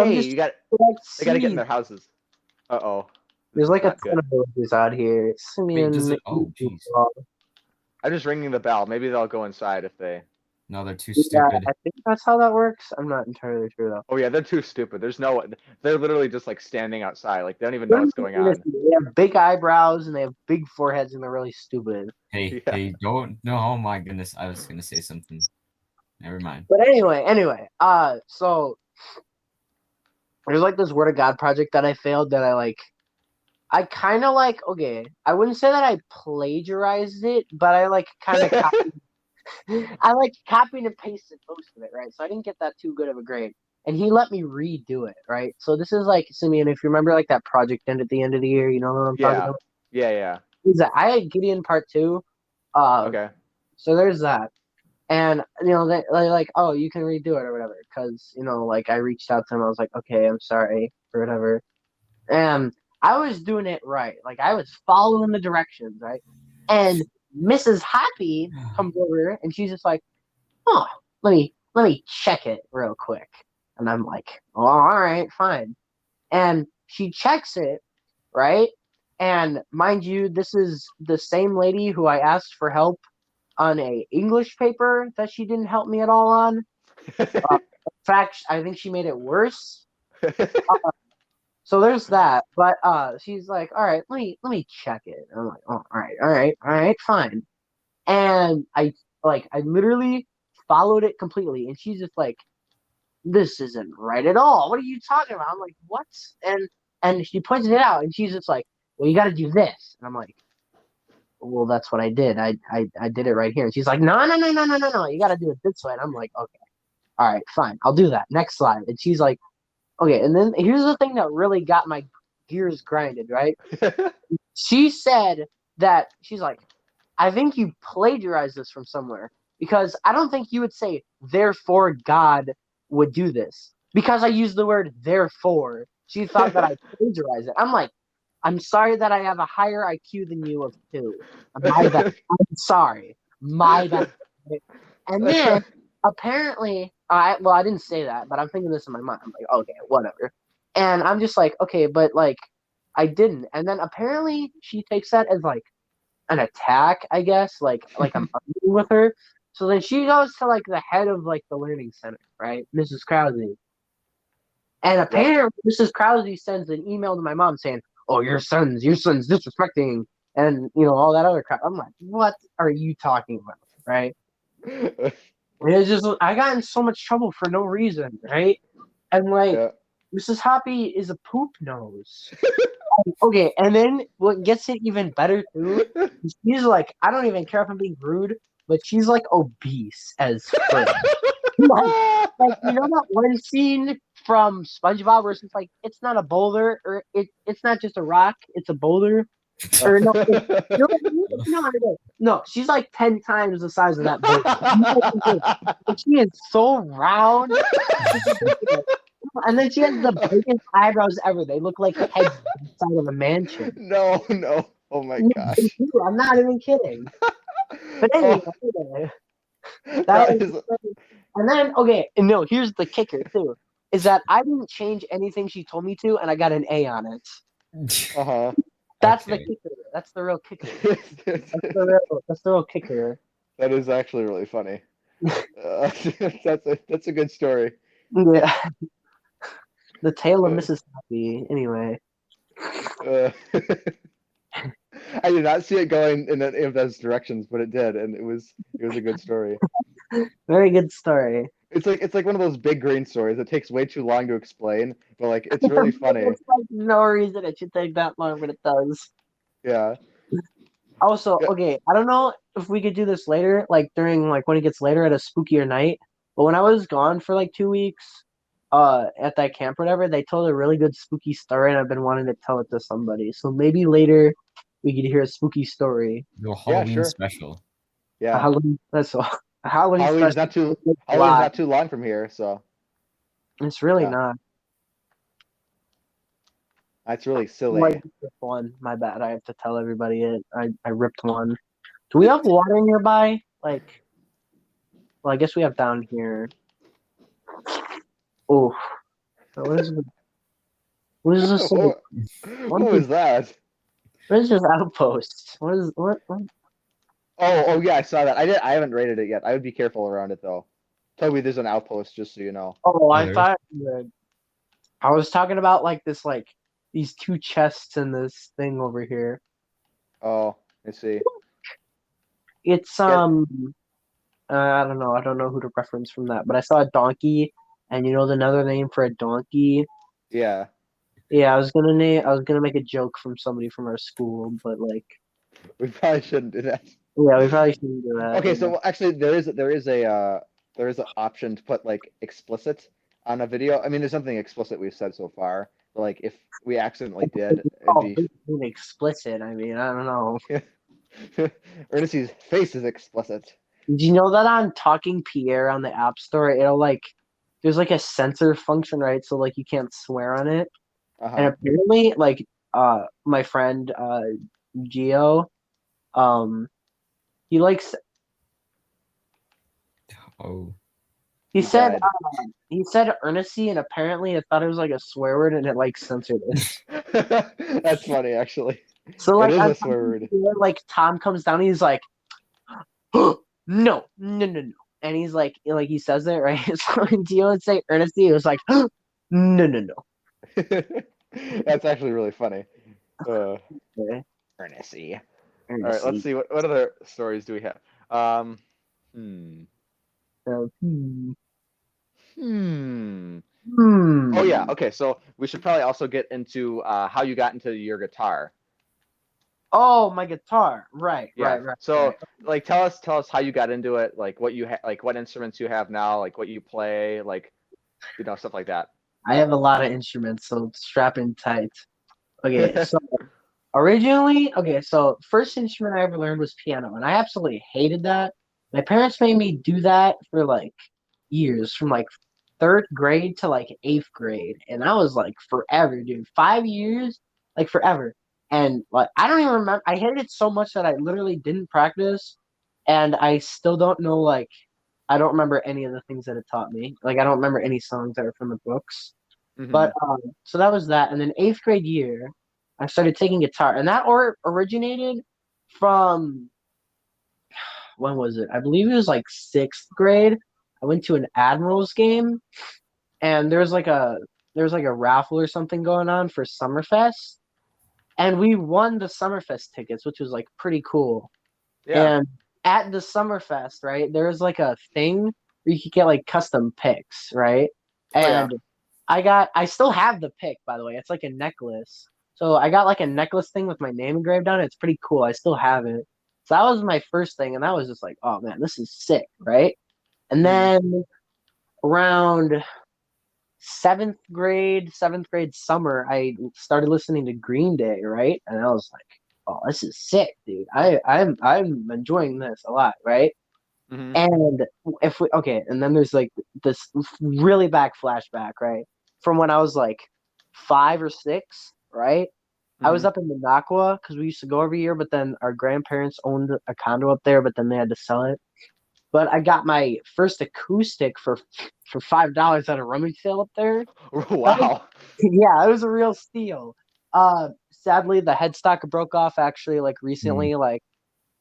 Hey, they gotta get in their houses. Uh oh. There's like a not ton of villagers out here. Simeon, Wait, does it? Oh, jeez. I'm just ringing the bell. Maybe they'll go inside if they. No, they're too Yeah, stupid. I think that's how that works. I'm not entirely sure though. Oh yeah, they're too stupid. There's no. They're literally just like standing outside. Like they don't even know what's going on. They have big eyebrows and they have big foreheads and they're really stupid. Hey, Yeah. hey, don't. No, oh my goodness. I was going to say something. Never mind. But anyway, so there's like this Word of God project that I failed that I kind of like, okay, I wouldn't say that I plagiarized it, but I like kind of I like copied and pasted most of it, right? So I didn't get that too good of a grade. And he let me redo it, right? So this is like, Simeon, if you remember like that project end at the end of the year, you know what I'm talking Yeah. about? Yeah. Is that I had Gideon part 2. Okay. So there's that. And, they're like, oh, you can redo it or whatever. Because, like I reached out to him. I was like, okay, I'm sorry or whatever. And I was doing it right. Like I was following the directions, right? And Mrs. Happy comes over and she's just like, oh, let me check it real quick. And I'm like, oh, all right, fine. And she checks it, right? And mind you, this is the same lady who I asked for help on a English paper that she didn't help me at all on. In fact, I think she made it worse. So there's that. But she's like, all right, let me check it. And I'm like, oh, all right, fine. And I literally followed it completely, and she's just like, this isn't right at all. What are you talking about? I'm like, what? And she pointed it out, and she's just like, well, you got to do this. And I'm like, well, that's what I did. I did it right here. And she's like, no. You got to do it this way. And I'm like, okay, all right, fine. I'll do that. Next slide. And she's like, okay. And then here's the thing that really got my gears grinded, right? She said that she's like, I think you plagiarized this from somewhere because I don't think you would say, therefore God would do this because I used the word therefore. She thought that I plagiarized it. I'm like, I'm sorry that I have a higher IQ than you of 2. My bad. I'm sorry. My bad. And then apparently, I didn't say that, but I'm thinking this in my mind. I'm like, okay, whatever. And I'm just like, okay, but like, I didn't. And then apparently she takes that as like an attack, I guess, like I'm arguing with her. So then she goes to like the head of like the learning center, right, Mrs. Krause. And apparently Mrs. Krause sends an email to my mom saying, "Oh, your son's disrespecting," and all that other crap. I'm like, what are you talking about, right? And it's just I got in so much trouble for no reason, right? And like Mrs. Hoppy is a poop nose. Okay, and then what gets it even better too, she's like, I don't even care if I'm being rude, but she's like obese as frick. like that one scene from SpongeBob where it's like it's not a boulder or it's not just a rock, it's a boulder. Or no, she's like 10 times the size of that boulder. And she is so round. And then she has the biggest eyebrows ever. They look like heads inside of a mansion. No. Oh my gosh. I'm not even kidding. But anyway, and then and no, here's the kicker too, is that I didn't change anything she told me to, and I got an A on it. That's the kicker. That's the real kicker. That's the real kicker. That is actually really funny. That's a good story. Yeah. The tale of Mississippi. Anyway. I did not see it going in any of those directions, but it did, and it was a good story. Very good story. It's like one of those big green stories. It takes way too long to explain, but like it's really funny. It's like no reason it should take that long, but it does. Yeah. Also, okay, I don't know if we could do this later, like during like when it gets later at a spookier night. But when I was gone for like 2 weeks, at that camp or whatever, they told a really good spooky story, and I've been wanting to tell it to somebody. So maybe later we could hear a spooky story. Your Halloween special. Yeah. Halloween, that's all. Halloween's not too long from here, so it's really not. That's really silly. One, my bad. I have to tell everybody it. I ripped one. Do we have water nearby? Like, well, I guess we have down here. Oh, what is this? What is this? What is that? What is this outpost? What? Oh yeah, I saw that. I haven't rated it yet. I would be careful around it though. Toby, there's an outpost, just so you know. Oh, I There is. thought I was talking about like this, like these two chests and this thing over here. Oh, I see. It's Get I don't know. I don't know who to reference from that, but I saw a donkey, and you know another name for a donkey. yeah. Yeah, I was gonna make a joke from somebody from our school, but like, We probably shouldn't do that. yeah, we probably shouldn't do that. Okay, You so know? actually there is an option to put like explicit on a video. I mean, there's something explicit we've said so far, but like if we accidentally did, it'd Oh, be this is explicit. I mean, I don't know. Ernestie's face is explicit. Did you know that on Talking Pierre on the App Store, it'll like there's like a censor function, right? So like you can't swear on it. And Uh-huh. apparently, like my friend Gio, um, he likes Oh, he He said died. he said earnesty, and apparently it thought it was like a swear word, and it like censored it. That's funny, actually. So It like is on a swear Talking word. Pierre, like Tom comes down, he's like, no, no, no, no, and he's like he says it right. So when Gio would say earnesty, it was like, no, no, no. That's actually really funny. Uh, Okay. Ernesty. All right, let's Earnesty. see what other stories do we have. Um, hmm. So, Hmm. Oh yeah. hmm. Okay. So we should probably also get into how you got into your guitar. Oh, my guitar. Right, Yeah. right, right, right. So like tell us how you got into it. Like what you like what instruments you have now. Like what you play. Like stuff like that. I have a lot of instruments, so strap in tight. Okay, so originally, okay, so first instrument I ever learned was piano, and I absolutely hated that. My parents made me do that for like years, from like third grade to like eighth grade, and I was like forever, dude. 5 years, like forever. And like I don't even remember. I hated it so much that I literally didn't practice, and I still don't know like I don't remember any of the things that it taught me. Like I don't remember any songs that are from the books. Hmm. But so that was that, and then eighth grade year, I started taking guitar, and that originated from when was it? I believe it was like sixth grade. I went to an Admirals game, and there was like a raffle or something going on for Summerfest, and we won the Summerfest tickets, which was like pretty cool. Yeah. And at the Summerfest, right, there was like a thing where you could get like custom picks, right? Oh yeah. And I still have the pick, by the way. It's like a necklace. So I got like a necklace thing with my name engraved on it. It's pretty cool. I still have it. So that was my first thing, and that was just like, oh man, this is sick, right? And Hmm. then around seventh grade summer, I started listening to Green Day, right? And I was like, oh, this is sick, dude. I'm enjoying this a lot, right? Hmm. And if we okay, and then there's like this really back flashback, right? From when I was like 5 or 6, right? I was Hmm. up in Minocqua because we used to go every year, but then our grandparents owned a condo up there, but then they had to sell it. But I got my first acoustic for $5 at a rummage sale up there. That was, Wow. yeah, it was a real steal. Sadly, the headstock broke off actually like hmm. recently, like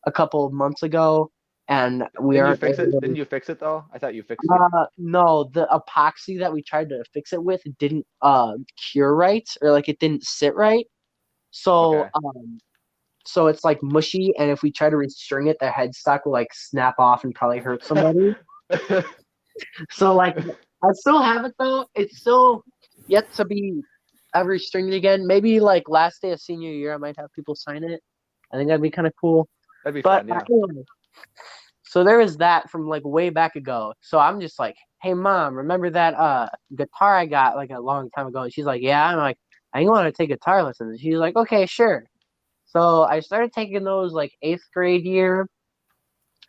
a couple of months ago, and we Didn't you aren't fix able it? to. Didn't you fix it though? I thought you fixed it. No, the epoxy that we tried to fix it with didn't cure right, or like it didn't sit right. So Okay. so it's like mushy, and if we try to restring it, the headstock will like snap off and probably hurt somebody. So like I still have it though. It's still yet to be ever stringed again. Maybe like last day of senior year, I might have people sign it. I think that'd be kind of cool. That'd be But fun. Yeah. anyway, so there is that from like way back ago. So I'm just like, hey mom, remember that guitar I got like a long time ago? And she's like, yeah. I'm like, I want to take guitar lessons. She's like, okay, sure. So I started taking those like eighth grade year,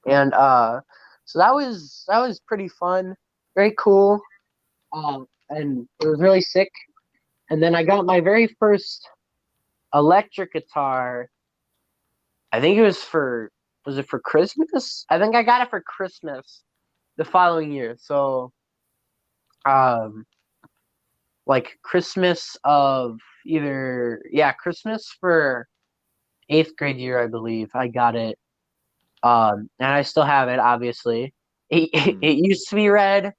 and so that was pretty fun, very cool, and it was really sick. And then I got my very first electric guitar. I think it was it for Christmas? I think I got it for Christmas the following year. So um like Christmas of Christmas for eighth grade year, I believe. I got it. And I still have it, obviously. It used to be red,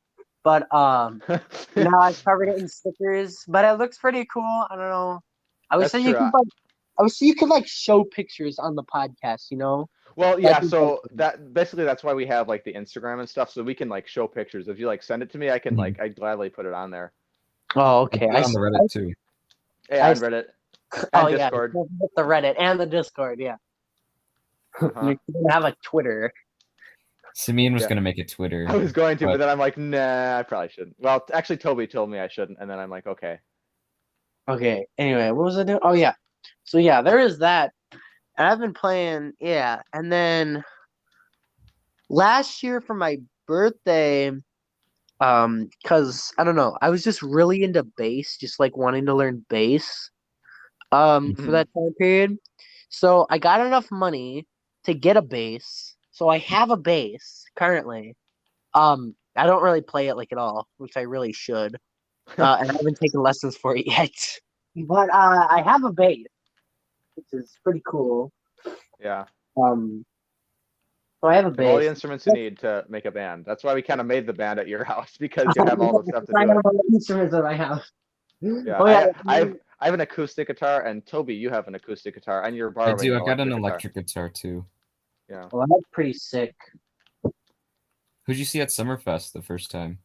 but now I've covered it in stickers. But it looks pretty cool. I don't know. I wish That's that you true. could like show pictures on the podcast. Well, That'd yeah. be So cool. that's why we have like the Instagram and stuff, so we can like show pictures. If you like send it to me, I can Mhm. I'd gladly put it on there. Oh, I okay. put it on the Reddit too. Yeah, I on Reddit oh and yeah, Discord. the Reddit and the Discord. Yeah, Uh-huh. you can have a Twitter. Simeon was Yeah. gonna make a Twitter. I was going to, but but then I'm like, nah, I probably shouldn't. Well, actually, Toby told me I shouldn't, and then I'm like, okay. Okay. Anyway, what was I doing? Oh yeah. So yeah, there is that. And I've been playing. Yeah, and then last year for my birthday, because I don't know, I was just really into bass, just like wanting to learn bass, for Mhm. that time period. So I got enough money to get a bass. So I have a bass currently. I don't really play it like at all, which I really should. And I haven't taken lessons for it yet. But I have a bass, which is pretty cool. Yeah. Um, so I have a You have all the bass. instruments you need to make a band. That's why we kind of made the band at your house because you have all the stuff to I do have it. all the instruments that I have. Yeah, Oh yeah, I have an acoustic guitar, and Toby, you have an acoustic guitar, and you're I borrowing do. an I've got an electric guitar. electric guitar too. Yeah. well, that's pretty sick. Who'd you see at Summerfest the first time?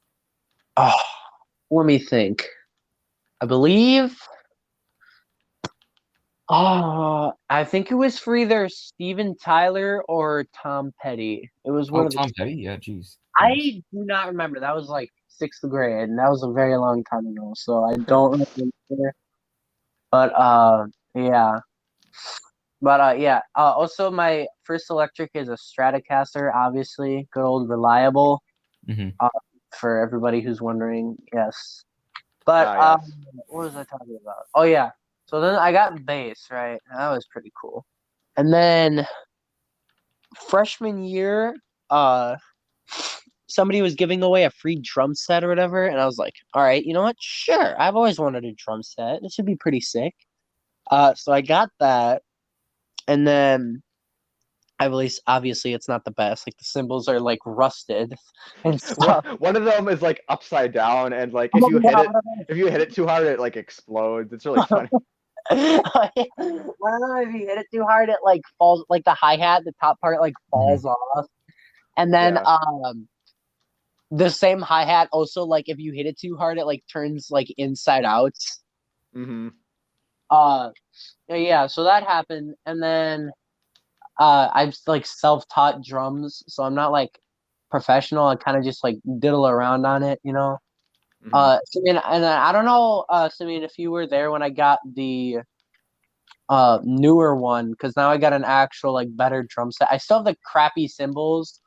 Oh, let me think. I believe. Oh, I think it was for either Steven Tyler or Tom Petty. It was one Oh, of the Tom two. Petty. Yeah, jeez. I Nice. do not remember. That was like sixth grade, and that was a very long time ago. So I don't remember. But yeah. But yeah. Also, my first electric is a Stratocaster. Obviously, good old reliable. Hmm. Uh, for everybody who's wondering, yes. But Ah, yes. what was I talking about? Oh yeah. So then I got bass, right? That was pretty cool. And then freshman year, uh, somebody was giving away a free drum set or whatever, and I was like, all right, you know what? Sure. I've always wanted a drum set. This would be pretty sick. So I got that, and then I believe obviously it's not the best. Like the cymbals are like rusted and stuff. One of them is like upside down, and like Oh, yeah, if you hit it too hard, it like explodes. It's really funny. one of them, if you hit it too hard, it like falls, like the hi-hat, the top part like falls off. And then Yeah. the same hi-hat also, like if you hit it too hard, it like turns like inside out. Mm-hmm. Yeah, so that happened. And then I'm like self-taught drums, so I'm not like professional. I kind of just like diddle around on it. Mm-hmm. Simeon, and I don't know, Simeon, if you were there when I got the newer one, because now I got an actual like better drum set. I still have the crappy cymbals,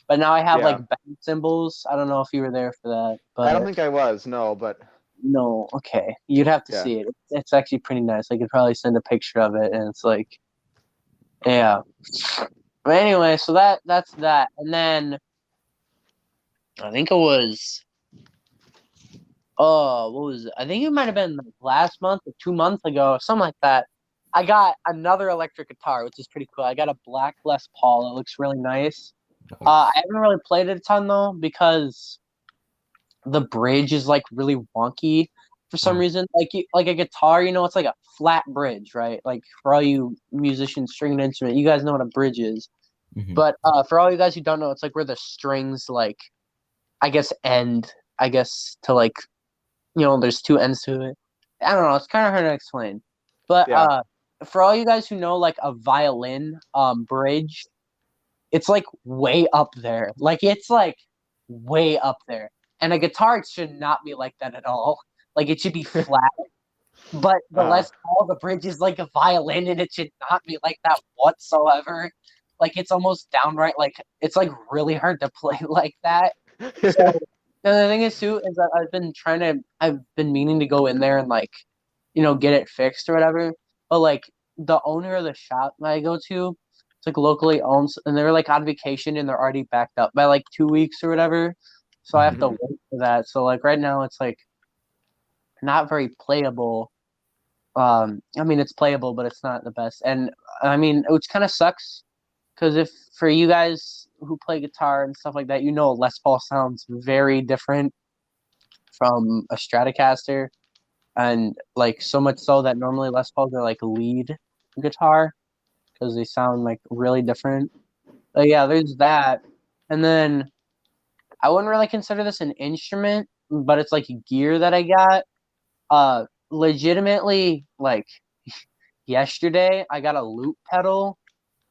but now I have like Yeah. better cymbals. I don't know if you were there for that, I don't but think I was, no, but no, okay. You'd have to yeah. see it. It's actually pretty nice. I could probably send a picture of it, and it's like, yeah. But anyway, so that's that, and then I think it was. Oh, what was it? I think it might have been like last month or 2 months ago, something like that. I got another electric guitar, which is pretty cool. I got a black Les Paul. It looks really nice. I haven't really played it a ton though because the bridge is like really wonky for some reason. Like a guitar, it's like a flat bridge, right? Like for all you musicians, stringed instrument, you guys know what a bridge is. Mhm. But for all you guys who don't know, it's like where the strings like I guess end. I guess to like there's two ends to it. I don't know. It's kind of hard to explain. But Yeah. for all you guys who know like a violin bridge, it's like way up there. Like it's like way up there. And a guitar it should not be like that at all. Like it should be flat. But the Les Paul, the bridge is like a violin, and it should not be like that whatsoever. Like it's almost downright like it's like really hard to play like that. So and the thing is too is that I've been meaning to go in there and like, get it fixed or whatever. But like the owner of the shop that I go to, it's like locally owned, and they're like on vacation and they're already backed up by like 2 weeks or whatever. So I have to Mhm. wait for that. So like right now it's like not very playable. I mean it's playable, but it's not the best. And I mean, which kind of sucks because if for you guys who play guitar and stuff like that, you know Les Paul sounds very different from a Stratocaster, and like so much so that normally Les Pauls are like lead guitar because they sound like really different. But yeah, there's that, and then I wouldn't really consider this an instrument, but it's like gear that I got. Legitimately, like yesterday, I got a loop pedal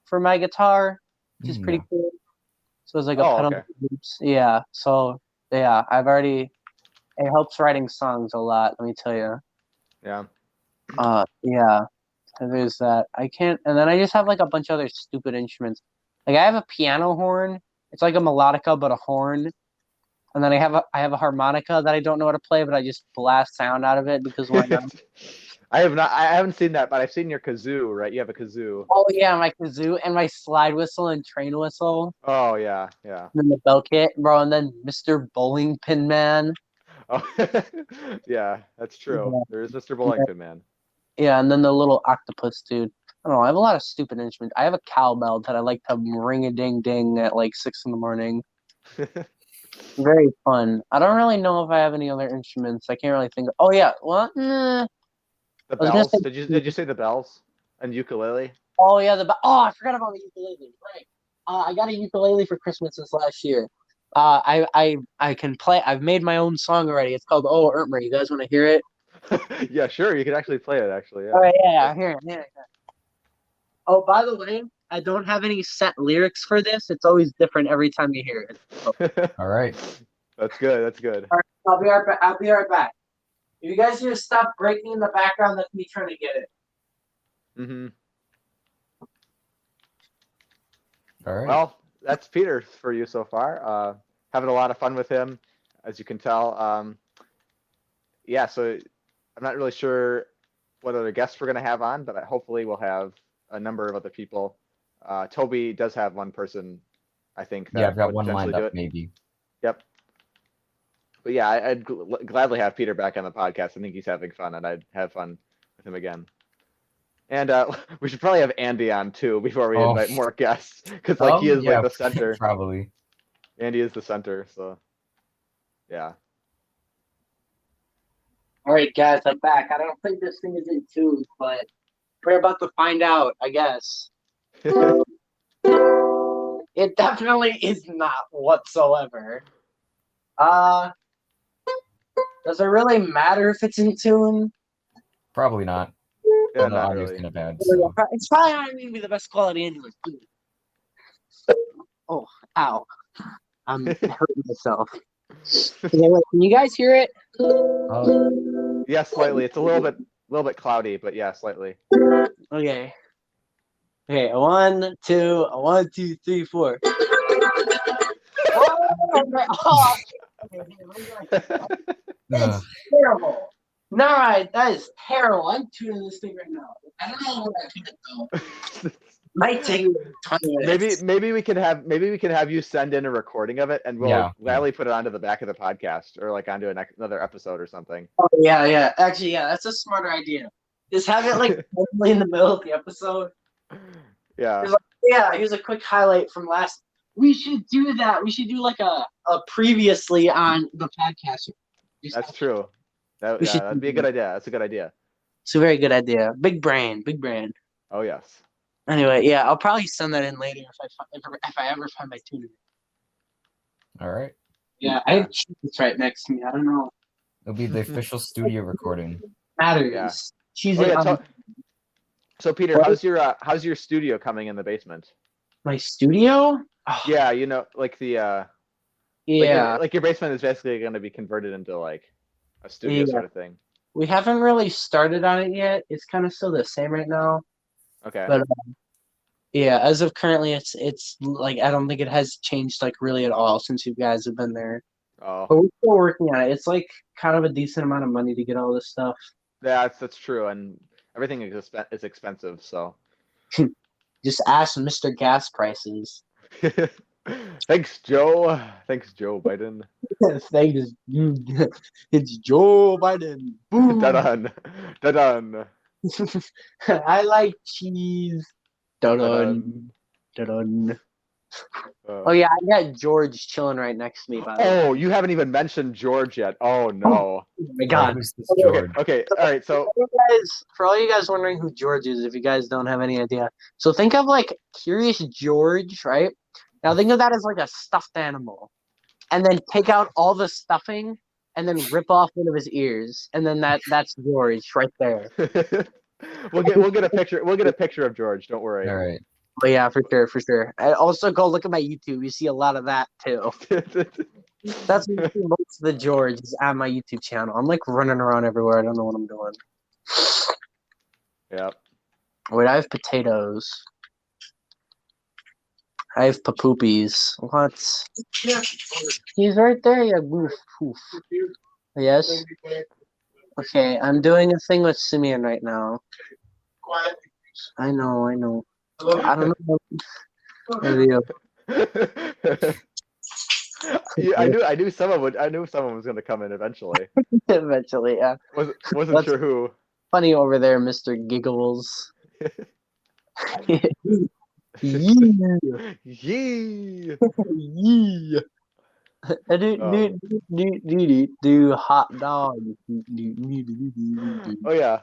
for my guitar, which is pretty cool. So it's like a Oh, pedal okay. loops. Yeah. So yeah, it helps writing songs a lot, let me tell you. Yeah. Yeah. So there's that. And then I just have like a bunch of other stupid instruments. Like I have a piano horn. It's like a melodica but a horn. And then I have a harmonica that I don't know how to play, but I just blast sound out of it because why not? I haven't seen that, but I've seen your kazoo, right? You have a kazoo. Oh yeah, my kazoo and my slide whistle and train whistle. Oh yeah, yeah. And then the bell kit, bro, and then Mr. Bowling Pin Man. Oh, yeah, that's true. Yeah. There is Mr. Bullington, man. Yeah, and then the little octopus dude. I don't know. I have a lot of stupid instruments. I have a cowbell that I like to ring a ding ding at like 6 a.m. Very fun. I don't really know if I have any other instruments. I can't really think. Oh yeah, well, nah. The I was gonna bells. say. Did you say the bells and ukulele? Oh yeah, I forgot about the ukulele. Right. I got a ukulele for Christmas this last year. I can play. I've made my own song already. It's called Oh Ertmer. You guys want to hear it? Yeah, sure. You can actually play it. Actually, yeah. All right, yeah, here. Oh, by the way, I don't have any set lyrics for this. It's always different every time you hear it. So. All right. That's good. That's good. All right, I'll be right back. If you guys just stop breaking in the background, that's me trying to get it. Mm-hmm. All right. Well, that's Peter for you so far. Having a lot of fun with him, as you can tell. Yeah, so I'm not really sure what other guests we're going to have on, but hopefully we'll have a number of other people. Toby does have one person, I think, that Yeah, I've got would one potentially lined do up, it. maybe. Yep. But yeah, I'd gladly have Peter back on the podcast. I think he's having fun, and I'd have fun with him again. And we should probably have Andy on too before we invite more guests, because like he is yeah, like the center. probably. Andy is the center, so yeah. All right, guys, I'm back. I don't think this thing is in tune, but we're about to find out, I guess. It definitely is not whatsoever. Does it really matter if it's in tune? Probably not. Yeah, The not audio's really. kind of bad. So. It's probably not going to be the best quality anyway. Oh, ow. I'm hurting myself. Okay, wait, can you guys hear it? Yeah, slightly. It's a little bit cloudy, but yeah, slightly. Okay. Okay, 1, 2, 1, 2, 3, 4. Oh, that's terrible. No, right, that is terrible. I'm tuning this thing right now. I don't know where I put it though. Might take me 20 minutes. Maybe we can have you send in a recording of it, and we'll gladly put it onto the back of the podcast or like onto another episode or something. Oh yeah. Actually, yeah, that's a smarter idea. Just have it like in the middle of the episode. Yeah. Here's a quick highlight from last. We should do that. We should do like a previously on the podcast. That's true. That'd be a good idea. That's a good idea. It's a very good idea. Big brain. Oh yes. Anyway, yeah, I'll probably send that in later if I ever find my tuner. All right. Yeah, I have cheese right next to me. I don't know. It'll be the official studio recording. Matters. Yeah. Cheese So Peter, how's your studio coming in the basement? My studio? Oh, yeah, you know, like the like your basement is basically going to be converted into like a studio sort of thing. We haven't really started on it yet. It's kind of still the same right now. Okay. But yeah, as of currently, it's like I don't think it has changed like really at all since you guys have been there. Oh. But we're still working on it. It's like kind of a decent amount of money to get all this stuff. Yeah, that's true, and everything is expensive. So just ask Mr. Gas prices. Thanks, Joe. Thanks, Joe Biden. Thanks. It's Joe Biden. Boom. Da-dun. I like cheese. Da-dun. Dun-dun. Uh, Oh yeah, I got George chilling right next to me. By the way. Oh, you haven't even mentioned George yet. Oh no. Oh my God. Who's this Okay, George? Okay. All right. So for all you guys wondering who George is, if you guys don't have any idea, so think of like Curious George, right? Now think of that as like a stuffed animal, and then take out all the stuffing, and then rip off one of his ears, and then that's George right there. we'll get a picture. We'll get a picture of George. Don't worry. All right. But yeah, for sure, for sure. And also go look at my YouTube. You see a lot of that too. That's what you see most of the George is on my YouTube channel. I'm like running around everywhere. I don't know what I'm doing. Yep. Wait, I have potatoes. I have papoopies. What? He's right there. Yeah, boof, poof. Yes. Okay, I'm doing a thing with Simeon right now. I know, I know. I don't know. Video. Yeah, I knew someone would. I knew someone was going to come in eventually. Eventually, yeah. Wasn't That's sure who. funny over there, Mr. Giggles. Yeah. Yee. Yeah. Do hot dog. Oh yeah.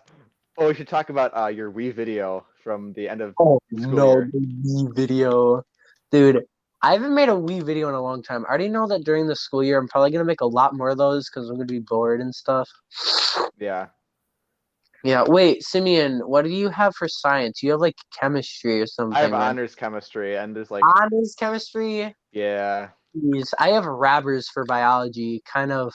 Oh, we should talk about your Wii video from the end of Oh school no, year. the Wii video. Dude, I haven't made a Wii video in a long time. I already know that during the school year I'm probably gonna make a lot more of those because I'm gonna be bored and stuff. Yeah. Yeah, wait, Simeon, what do you have for science? You have like chemistry or something, I have right? honors chemistry, and there's like Honors chemistry? yeah. Jeez, I have Rabbers for biology. Kind of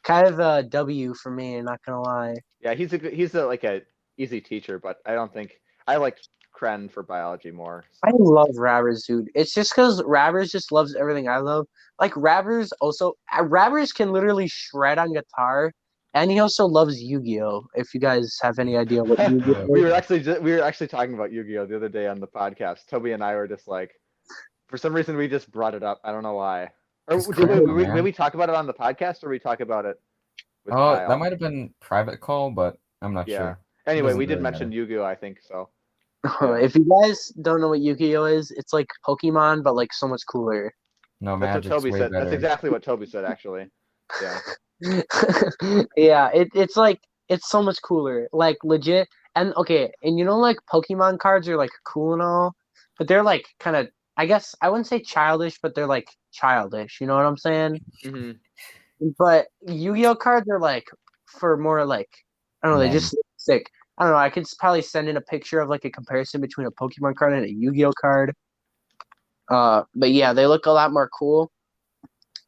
a W for me, not gonna lie. Yeah, he's like a easy teacher, but I don't think I like Kren for biology more. I love Rabbers, dude. It's just because Rabbers just loves everything I love. Like Rabbers also, Rabbers can literally shred on guitar, and he also loves Yu-Gi-Oh. If you guys have any idea what Yu-Gi-Oh we is. were actually talking about Yu-Gi-Oh the other day on the podcast. Toby and I were just like, for some reason we just brought it up. I don't know why. Or It's did crazy, we man. talk about it on the podcast, or we talk about it with Oh, Kyle? that might have been private call, but I'm not Yeah. sure. Anyway, Doesn't we did really mention matter. Yu-Gi-Oh, I think so. Yeah. If you guys don't know what Yu-Gi-Oh is, it's like Pokemon, but like so much cooler. No, That's what Magic's Toby way said. That's better. exactly what Toby said, actually. Yeah. Yeah, it's like it's so much cooler. Like legit. And okay, and you know like Pokemon cards are like cool and all, but they're like kind of I guess I wouldn't say childish, but they're like childish, you know what I'm saying? Hmm. But Yu-Gi-Oh cards are like for more like I don't know, they Men. just look sick. I don't know, I could probably send in a picture of like a comparison between a Pokemon card and a Yu-Gi-Oh card. But yeah, they look a lot more cool.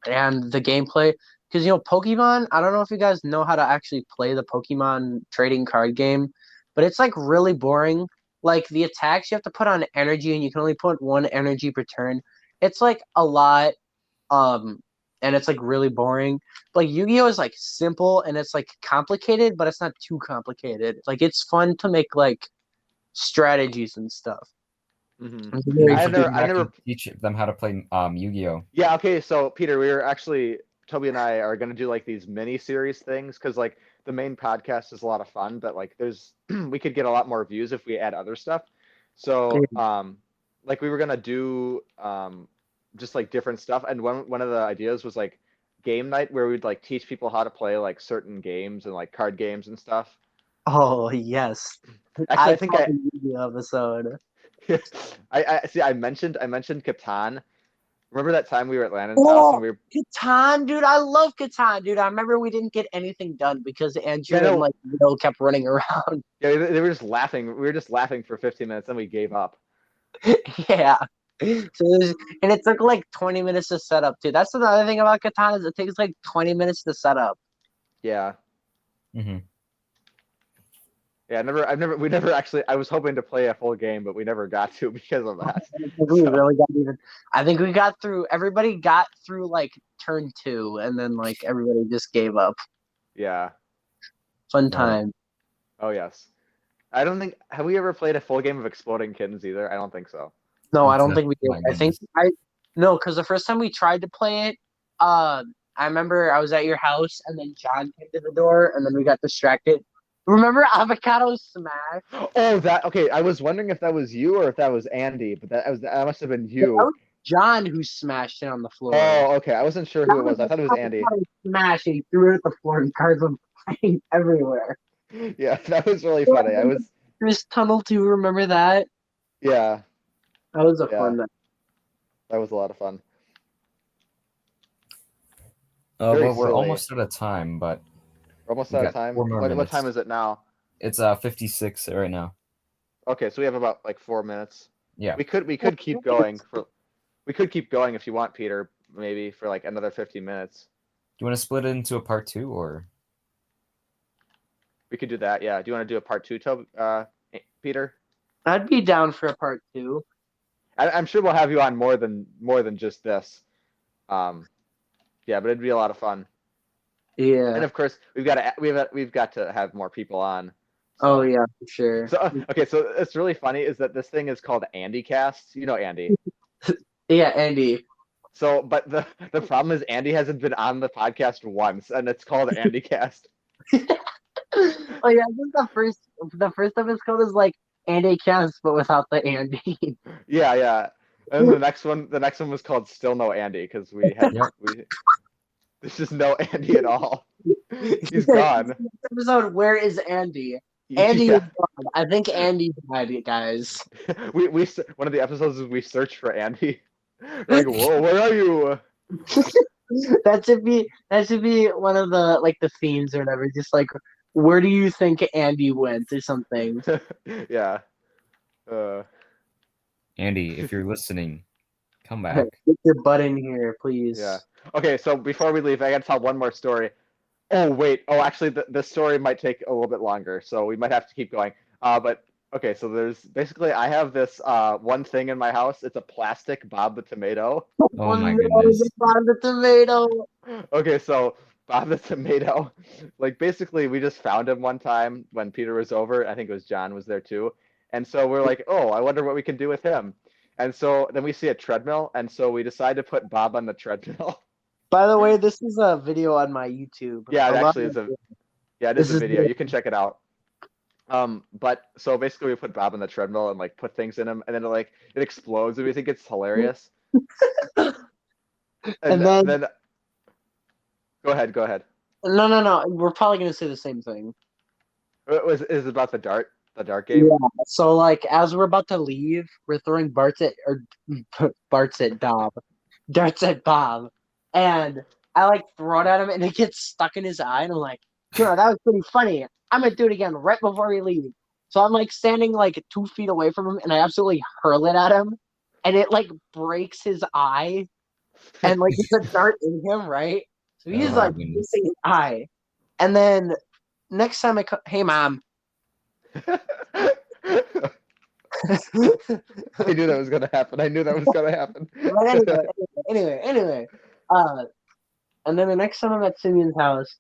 And the gameplay because Pokemon, I don't know if you guys know how to actually play the Pokemon trading card game, but it's like really boring. Like the attacks you have to put on energy and you can only put one energy per turn. It's like a lot and it's like really boring. Like Yu-Gi-Oh is like simple and it's like complicated, but it's not too complicated. Like it's fun to make like strategies and stuff. Hmm. It's very I've We should never, come I've back never. and teach them how to play Yu-Gi-Oh. Yeah. Okay. So Peter, we were actually Toby and I are gonna do like these mini series things because like the main podcast is a lot of fun, but like there's we could get a lot more views if we add other stuff. So like we were gonna do just like different stuff, and one of the ideas was like game night where we'd like teach people how to play like certain games and like card games and stuff. Oh yes. Actually, I I think call the Yu-Gi-Oh episode. I see. I mentioned Catan. Remember that time we were at Landon's house and Oh, we were Catan, dude. I love Catan, dude. I remember we didn't get anything done because Andrew yeah and no like Will kept running around. yeah they were just laughing. We were just laughing for 15 minutes, then we gave up. Yeah. And it took like 20 minutes to set up, too. That's another thing about Catan is it takes like 20 minutes to set up. Yeah. Mm-hmm. Yeah, we never actually. I was hoping to play a full game, but we never got to because of that. I think we really got even. I think we got through. Everybody got through like turn 2, and then like everybody just gave up. Yeah. Fun Right. time. Oh yes. I don't think have we ever played a full game of Exploding Kittens either? I don't think so. No, I don't think we did. My I think no, because the first time we tried to play it, I remember I was at your house, and then John came to the door, and then we got distracted. Remember Avocado Smash? Oh, that okay. I was wondering if that was you or if that was Andy, but that must have been That you. was John who smashed it on the floor. Oh, okay. I wasn't sure who it was. I thought it was Andy. Avocado Smash, and he threw it at the floor, and cards went flying everywhere. Yeah, that was really funny. Chris Tunnel too. Remember that? Yeah, That was a Yeah. fun night. that was a lot of fun. Well, Very we're silly. almost out of time, but We're almost We out got of time. 4 more What minutes. time is it now? it's 56 right now. Okay, so we have about like 4 minutes. Yeah. We could keep going if you want, Peter, maybe for like another 15 minutes. Do you want to split it into a part 2 or? We could do that. Yeah. Do you want to do a part 2, Peter? I'd be down for a part 2. I'm sure we'll have you on more than just this. Yeah, but it'd be a lot of fun. Yeah. And of course, we've got to have more people on. Oh yeah, for sure. So okay, so it's really funny is that this thing is called Andycast. You know Andy. Yeah, Andy. So, but the problem is Andy hasn't been on the podcast once, and it's called Andycast. Oh yeah, I think the first episode is like Andycast, but without the Andy. Yeah. And the next one was called Still No Andy because there's just no Andy at all. He's gone. Episode, where is Andy? Andy Yeah. is gone. I think Andy died, guys. we one of the episodes is we search for Andy. We're like, whoa, where are you? That should be one of the like the themes or whatever. Just like, where do you think Andy went or something? Yeah. Andy, if you're listening, come back. Get your butt in here, please. Yeah. Okay, so before we leave, I gotta tell one more story. Oh wait. Oh, actually, the story might take a little bit longer, so we might have to keep going. But okay, so there's basically I have this one thing in my house. It's a plastic Bob the Tomato. Oh my no, goodness. the Bob the Tomato. Okay, so Bob the Tomato, like basically we just found him one time when Peter was over. I think it was John was there too. And so we're like, oh, I wonder what we can do with him. And so then we see a treadmill, and so we decide to put Bob on the treadmill. By the way, this is a video on my YouTube. Yeah, it A lot actually is of- it is a video. You can check it out. But so basically we put Bob on the treadmill and like put things in him, and then it explodes, and we think it's hilarious. And then go ahead. no. We're probably gonna say the same thing. Is it about the dart game? Yeah. So like, as we're about to leave, we're throwing darts at Bob, and I like throw it at him, and it gets stuck in his eye, and I'm like, that was pretty funny. I'm gonna do it again right before we leave. So I'm like standing like 2 feet away from him, and I absolutely hurl it at him, and it like breaks his eye, and like it's a dart in him, right? So he's Oh, like goodness. missing his eye, and then next time hey mom. I knew that was gonna happen. But anyway. And then the next time I'm at Simeon's house,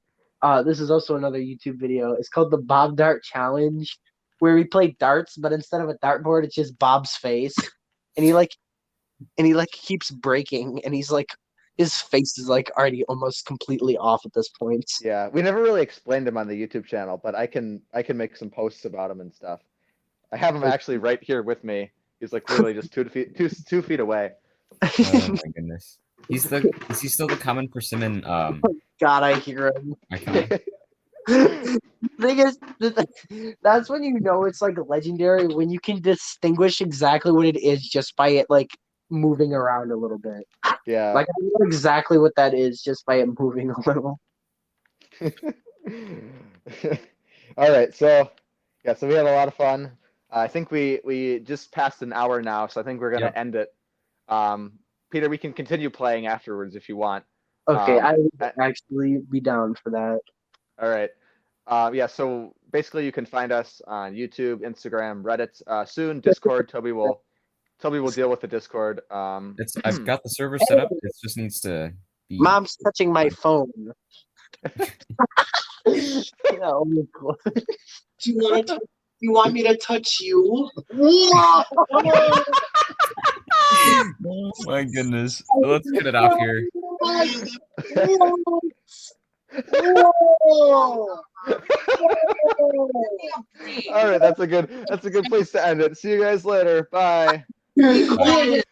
this is also another YouTube video. It's called the Bob Dart Challenge, where we play darts, but instead of a dartboard, it's just Bob's face, and he keeps breaking, and he's like, his face is like already almost completely off at this point. Yeah, we never really explained him on the YouTube channel, but I can make some posts about him and stuff. I have him actually right here with me. He's like literally just 2 feet away. Oh my goodness. Is he still the common persimmon God, I hear him. icon? Thing is, that's when you know it's like legendary, when you can distinguish exactly what it is just by it like moving around a little bit. Yeah. Like I know exactly what that is just by it moving a little. All right, so we had a lot of fun. I think we just passed an hour now, so I think we're gonna Yep. end it. Peter, we can continue playing afterwards if you want. Okay, I would actually be down for that. All right. Yeah, so basically you can find us on YouTube, Instagram, Reddit, soon Discord. Toby will deal with the Discord. I've got the server set up. It just needs to be. Mom's touching my phone. Oh, God. Do you want me to touch you? Oh my goodness. Let's get it off here. Whoa! All right, that's a good place to end it. See you guys later. Bye. Be quiet.